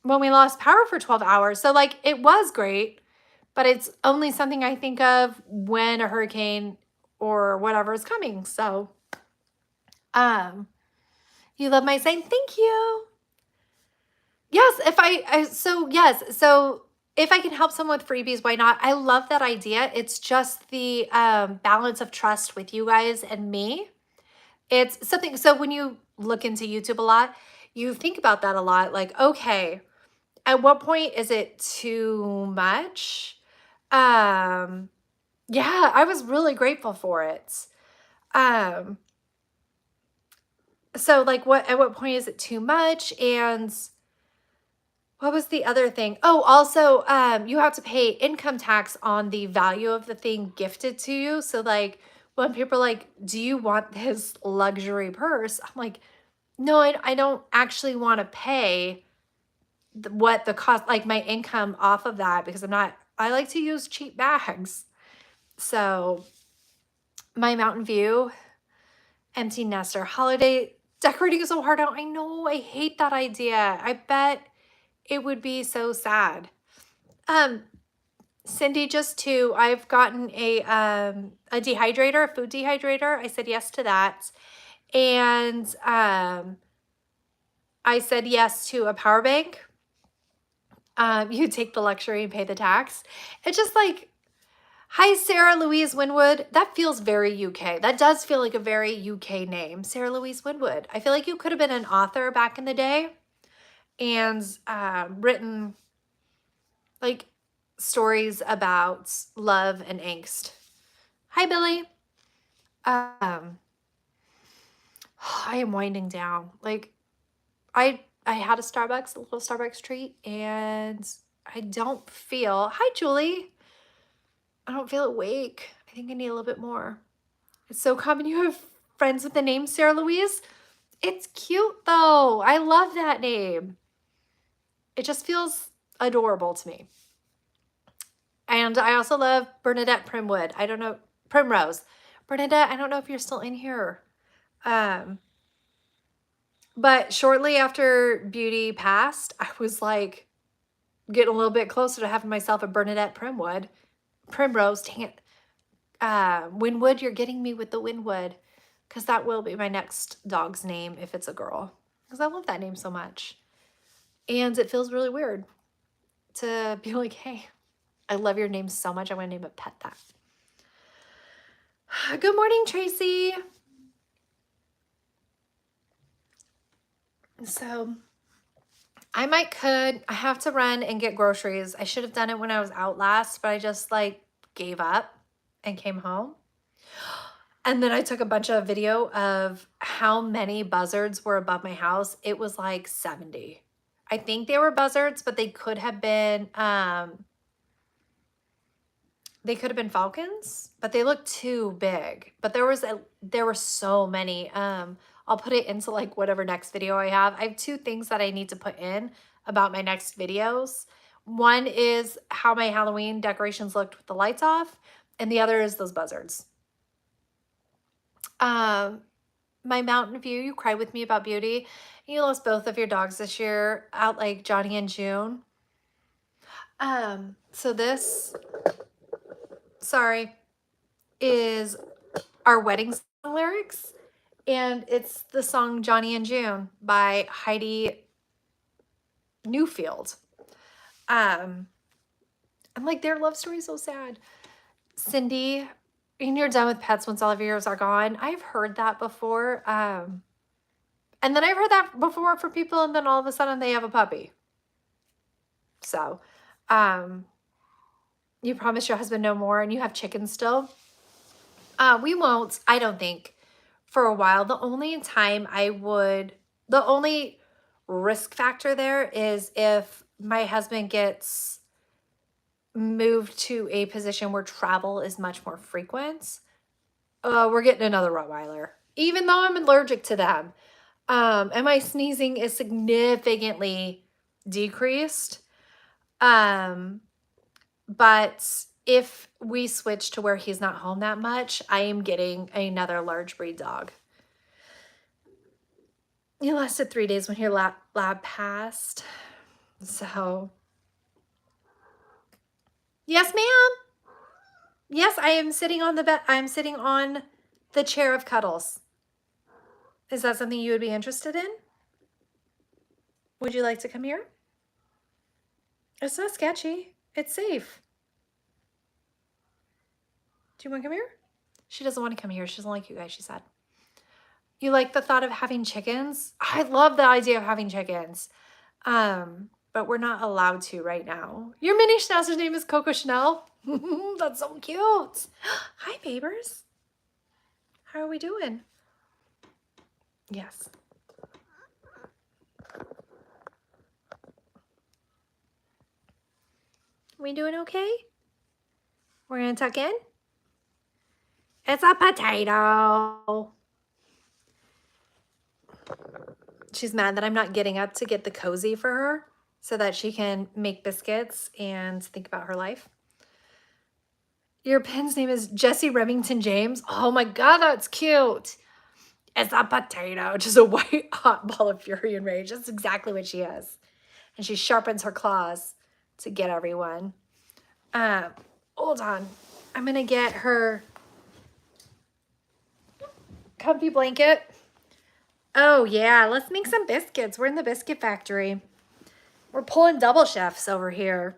when we lost power for 12 hours. So like it was great, but it's only something I think of when a hurricane or whatever is coming. So you love my saying, thank you. Yes, so if I can help someone with freebies, why not? I love that idea. It's just the balance of trust with you guys and me. It's something, so when you look into YouTube a lot, you think about that a lot. Like, okay, at what point is it too much? Yeah, I was really grateful for it. So like at what point is it too much? And what was the other thing? Oh, also, you have to pay income tax on the value of the thing gifted to you. So like when people are like, do you want this luxury purse? I'm like, no, I don't actually want to pay what the cost, like my income off of that, because I like to use cheap bags. So my Mountain View, empty nester, holiday decorating is so hard out. I know, I hate that idea. I bet it would be so sad. Cindy, I've gotten a dehydrator, a food dehydrator. I said yes to that. And I said yes to a power bank. You take the luxury and pay the tax. It's just like, hi, Sarah Louise Winwood. That feels very UK. That does feel like a very UK name, Sarah Louise Winwood. I feel like you could have been an author back in the day and written like stories about love and angst. Hi, Billy. I'm I am winding down. Like, I had a Starbucks, a little Starbucks treat, and I don't feel, hi Julie, I don't feel awake. I think I need a little bit more. It's so common you have friends with the name Sarah Louise. It's cute though. I love that name. It just feels adorable to me. And I also love Bernadette Primwood. I don't know, Primrose. Bernadette, I don't know if you're still in here. But shortly after Beauty passed, I was like getting a little bit closer to having myself a Bernadette Primwood. Primrose, dang it. Winwood, you're getting me with the Winwood. Because that will be my next dog's name if it's a girl. Because I love that name so much. And it feels really weird to be like, hey, I love your name so much. I want to name a pet that. Good morning, Tracy. So I have to run and get groceries. I should have done it when I was out last, but I just like gave up and came home. And then I took a bunch of video of how many buzzards were above my house. It was like 70. I think they were buzzards, but they could have been falcons, but they looked too big. But there were so many. I'll put it into like whatever next video I have. I have two things that I need to put in about my next videos. One is how my Halloween decorations looked with the lights off, and the other is those buzzards. My Mountain View, you cried with me about Beauty. You lost both of your dogs this year out like Johnny and June. So this, sorry, is our wedding song lyrics. And it's the song Johnny and June by Heidi Newfield. And like their love story is so sad. Cindy, and you're done with pets once all of yours are gone. I've heard that before. And then I've heard that before for people, and then all of a sudden they have a puppy. So, you promise your husband no more, and you have chickens still? We won't, I don't think, for a while. The only risk factor there is if my husband gets moved to a position where travel is much more frequent. We're getting another Rottweiler, even though I'm allergic to them. And my sneezing is significantly decreased. But if we switch to where he's not home that much, I am getting another large breed dog. You lasted 3 days when your lab passed. So, yes, ma'am. Yes, I am sitting on the bed. I'm sitting on the chair of cuddles. Is that something you would be interested in? Would you like to come here? It's not sketchy. It's safe. Do you want to come here? She doesn't want to come here. She doesn't like you guys, she said. You like the thought of having chickens? I love the idea of having chickens. But we're not allowed to right now. Your mini schnauzer's name is Coco Chanel. That's so cute. Hi, babers. How are we doing? Yes. We doing okay? We're gonna tuck in? It's a potato. She's mad that I'm not getting up to get the cozy for her so that she can make biscuits and think about her life. Your pen's name is Jessie Remington James. Oh my God, that's cute. It's a potato, just a white hot ball of fury and rage. That's exactly what she is. And she sharpens her claws to get everyone. Hold on. I'm gonna get her comfy blanket. Oh yeah, let's make some biscuits. We're in the biscuit factory. We're pulling double chefs over here.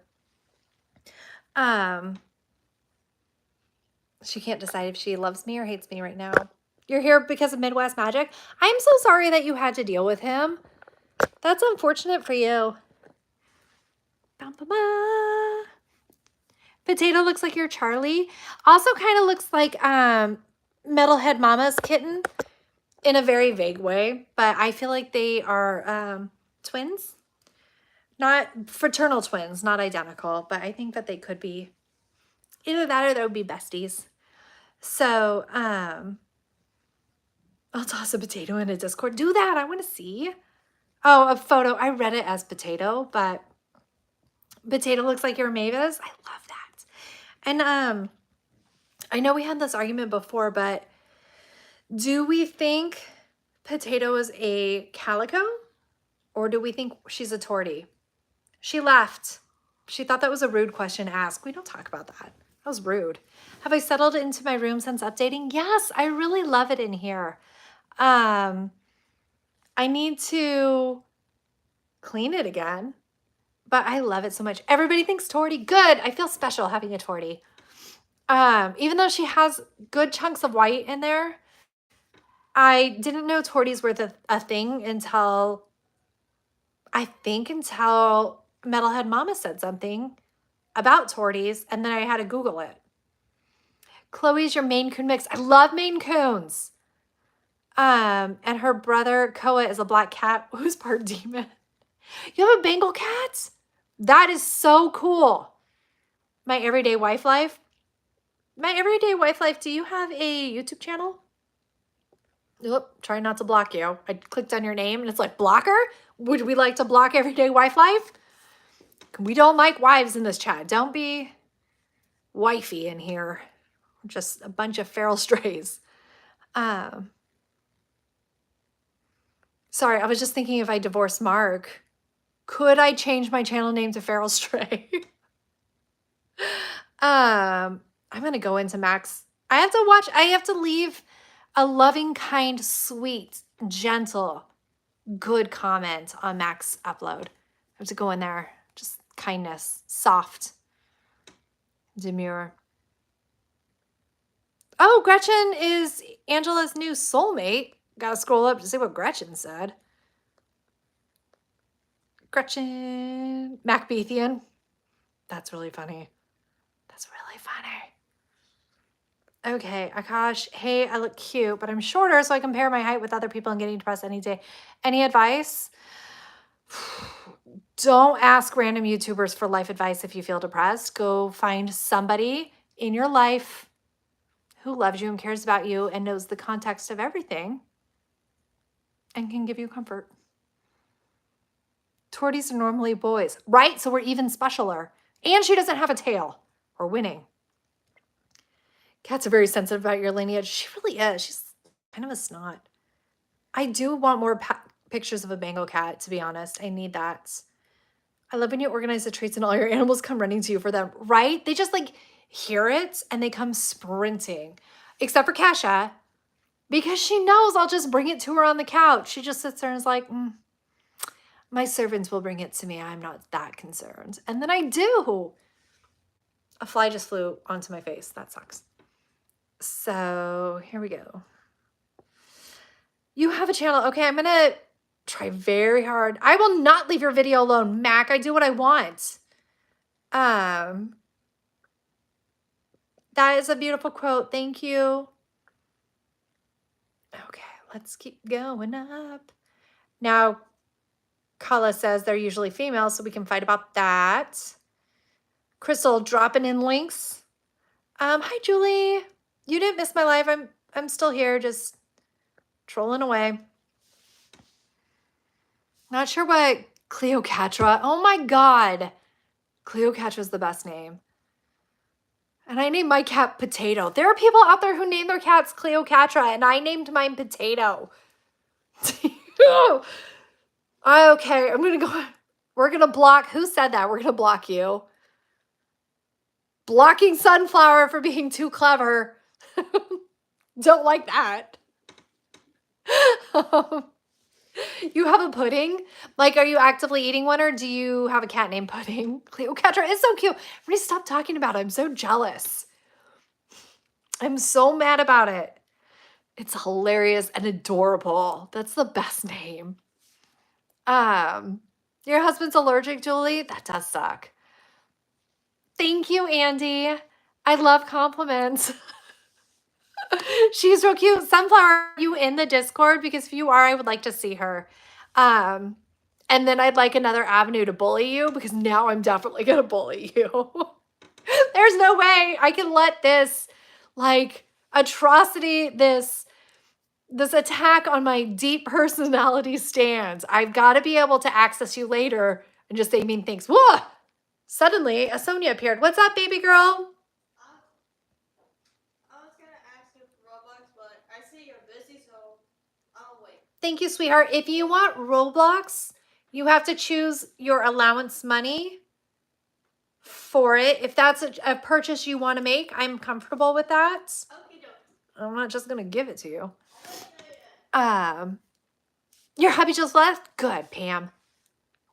She can't decide if she loves me or hates me right now. You're here because of Midwest Magic? I'm so sorry that you had to deal with him. That's unfortunate for you. Ba-ba-ba. Potato looks like your Charlie. Also kind of looks like Metalhead Mama's kitten. in a very vague way, but I feel like they are twins. Not fraternal twins, not identical, but I think that they could be either that or they would be besties. So, I'll toss a potato in a Discord. Do that. I want to see. Oh, a photo. I read it as potato, but potato looks like you're Mavis. I love that. And I know we had this argument before, but do we think potato is a calico or do we think she's a tortie? She left. She thought that was a rude question to ask. We don't talk about that. That was rude. Have I settled into my room since updating? Yes, I really love it in here. I need to clean it again, but I love it so much. Everybody thinks tortie. Good. I feel special having a tortie. Even though she has good chunks of white in there, I didn't know torties were a thing until, I think until Metalhead Mama said something about torties, and then I had to Google it. Chloe's your Maine Coon mix. I love Maine Coons. And her brother Koa is a black cat who's part demon. You have a Bengal cat? That is so cool. My Everyday Wife Life. My Everyday Wife Life, do you have a YouTube channel? Nope, try not to block you. I clicked on your name and it's like, blocker? Would we like to block Everyday Wife Life? We don't like wives in this chat. Don't be wifey in here. We're just a bunch of feral strays. Sorry, I was just thinking if I divorced Mark, could I change my channel name to Feral Stray? I'm going to go into Max. I have to leave a loving, kind, sweet, gentle, good comment on Max upload. I have to go in there. Just kindness, soft, demure. Oh, Gretchen is Angela's new soulmate. Gotta scroll up to see what Gretchen said. Gretchen Macbethian. That's really funny. That's really funny. Okay, Akash. Hey, I look cute, but I'm shorter, so I compare my height with other people and getting depressed any day. Any advice? Don't ask random YouTubers for life advice if you feel depressed. Go find somebody in your life who loves you and cares about you and knows the context of everything and can give you comfort. Torties are normally boys, right? So we're even specialer. And she doesn't have a tail. We're winning. Cats are very sensitive about your lineage. She really is. She's kind of a snot. I do want more pictures of a Bengal cat, to be honest. I need that. I love when you organize the treats and all your animals come running to you for them, right? They just like hear it and they come sprinting. Except for Kasha, because she knows I'll just bring it to her on the couch. She just sits there and is like, my servants will bring it to me. I'm not that concerned. And then I do. A fly just flew onto my face. That sucks. So here we go. You have a channel. Okay, I'm going to try very hard. I will not leave your video alone, Mac. I do what I want. That is a beautiful quote. Thank you. Okay, let's keep going up. Now, Kala says they're usually female, so we can fight about that. Crystal dropping in links. Hi, Julie. You didn't miss my live. I'm still here, just trolling away. Not sure what Cleopatra. Oh my God. Cleopatra's the best name. And I named my cat Potato. There are people out there who name their cats Cleopatra, and I named mine Potato. Okay, I'm going to go. We're going to block. Who said that? We're going to block you. Blocking Sunflower for being too clever. Don't like that. You have a pudding? Like, are you actively eating one or do you have a cat named Pudding? Cleopatra is so cute. Everybody stop talking about it. I'm so jealous. I'm so mad about it. It's hilarious and adorable. That's the best name. Your husband's allergic, Julie? That does suck. Thank you, Andy. I love compliments. She's real cute. Sunflower, are you in the Discord? Because if you are, I would like to see her. Um, and then I'd like another avenue to bully you because now I'm definitely gonna bully you. There's no way I can let this like atrocity, this attack on my deep personality stand. I've got to be able to access you later and just say mean things. Whoa! Suddenly, a Sonia appeared. What's up, baby girl? I was gonna ask you for Roblox, but I see you're busy, so I'll wait. Thank you, sweetheart. If you want Roblox, you have to choose your allowance money for it. If that's a purchase you want to make, I'm comfortable with that. Okay, I'm not just gonna give it to you. Your hubby just left? Good, Pam.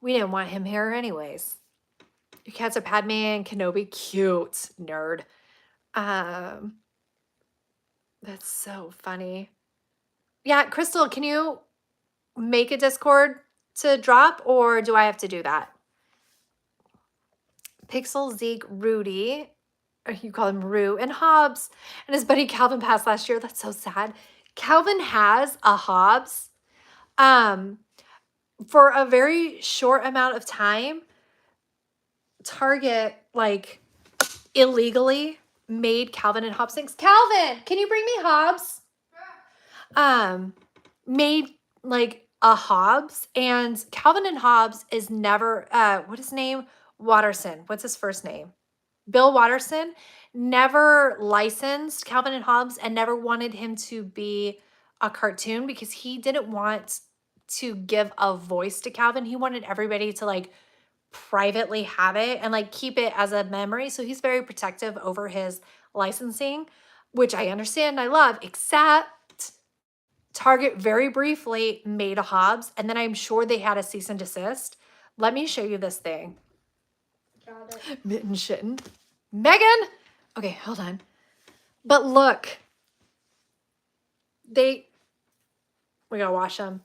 We didn't want him here anyways. Your cats are Padme and Kenobi. Cute. Nerd. That's so funny. Yeah, Crystal, can you make a Discord to drop or do I have to do that? Pixel, Zeke, Rudy, or you call him Rue, and Hobbs, and his buddy Calvin passed last year. That's so sad. Calvin has a Hobbs. For a very short amount of time, Target like illegally made Calvin and Hobbs things. Calvin, can you bring me Hobbs? Made like a Hobbs, and Calvin and Hobbs is never what is his name? Watterson. What's his first name? Bill Watterson never licensed Calvin and Hobbs and never wanted him to be a cartoon because he didn't want to give a voice to Calvin. He wanted everybody to like privately have it and like keep it as a memory. So he's very protective over his licensing, which I understand and I love, except Target very briefly made a Hobbs and then I'm sure they had a cease and desist. Let me show you this thing. got it. Mitten shitten. Megan! Okay, hold on. But look. We gotta wash them.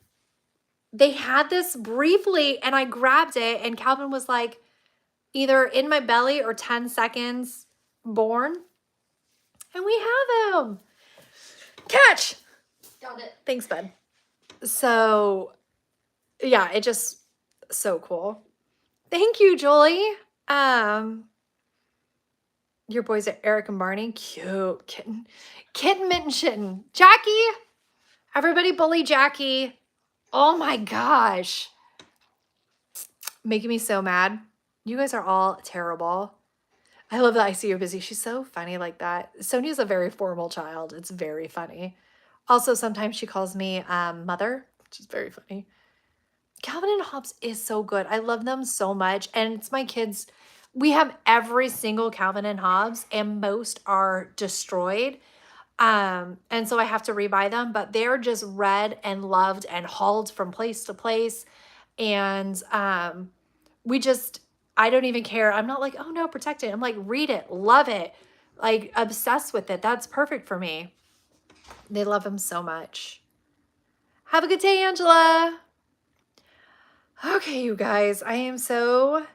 They had this briefly and I grabbed it and Calvin was like either in my belly or 10 seconds born. And we have him. Catch! Got it. Thanks, bud. So, yeah, it just so cool. Thank you, Julie. Your boys are Eric and Barney. Cute. Kitten, mitten, shitten. Jackie. Everybody bully Jackie. Oh my gosh. Making me so mad. You guys are all terrible. I love that I see you're busy. She's so funny like that. Sonia's a very formal child. It's very funny. Also, sometimes she calls me mother, which is very funny. Calvin and Hobbes is so good. I love them so much. And it's my kids. We have every single Calvin and Hobbes and most are destroyed. And so I have to rebuy them, but they're just read and loved and hauled from place to place. And I don't even care. I'm not like, oh no, protect it. I'm like, read it, love it, like obsessed with it. That's perfect for me. They love him so much. Have a good day, Angela. Okay, you guys, I am so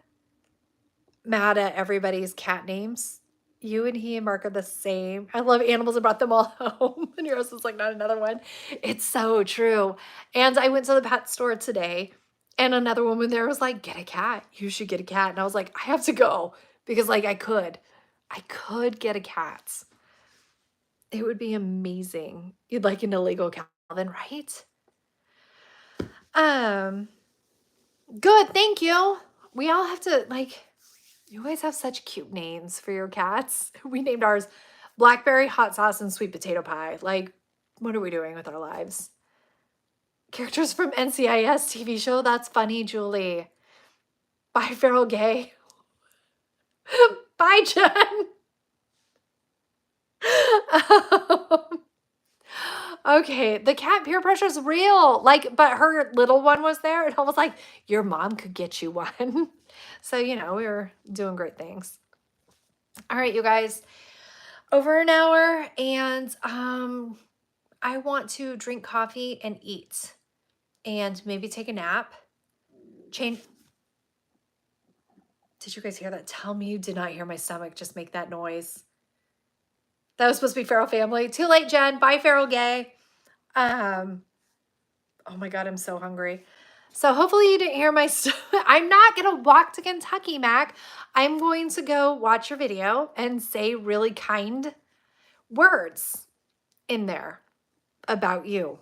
mad at everybody's cat names. You and he and Mark are the same. I love animals and brought them all home. And yours is like, not another one. It's so true. And I went to the pet store today and another woman there was like, get a cat. You should get a cat. And I was like, I have to go because like I could get a cat. It would be amazing. You'd like an illegal Calvin, right? Good. Thank you. We all have to like, you guys have such cute names for your cats. We named ours Blackberry, Hot Sauce, and Sweet Potato Pie. Like, what are we doing with our lives? Characters from NCIS TV show. That's funny, Julie. Bye, Feral Gay. Bye, Jen. Okay, the cat peer pressure is real. Like, but her little one was there, and I was like, your mom could get you one. So, you know, we were doing great things. All right, you guys, over an hour, and I want to drink coffee and eat, and maybe take a nap. Change. Did you guys hear that? Tell me you did not hear my stomach just make that noise. That was supposed to be Feral Family. Too late, Jen. Bye, Feral Gay. Oh my God, I'm so hungry. So hopefully you didn't hear my I'm not going to walk to Kentucky, Mac. I'm going to go watch your video and say really kind words in there about you.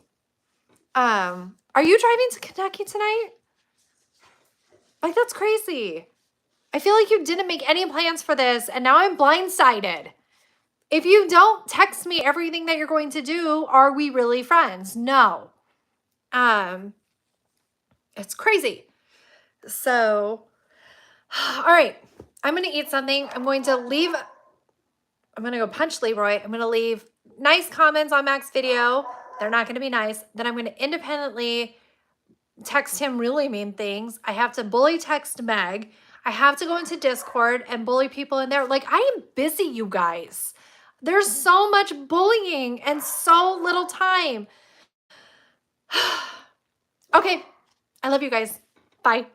Are you driving to Kentucky tonight? Like, that's crazy. I feel like you didn't make any plans for this, and now I'm blindsided. If you don't text me everything that you're going to do, are we really friends? No. It's crazy. So, all right. I'm going to eat something. I'm going to go punch Leroy. I'm going to leave nice comments on Mac's video. They're not going to be nice. Then I'm going to independently text him really mean things. I have to bully text Meg. I have to go into Discord and bully people in there. Like, I am busy, you guys. There's so much bullying and so little time. Okay. I love you guys. Bye.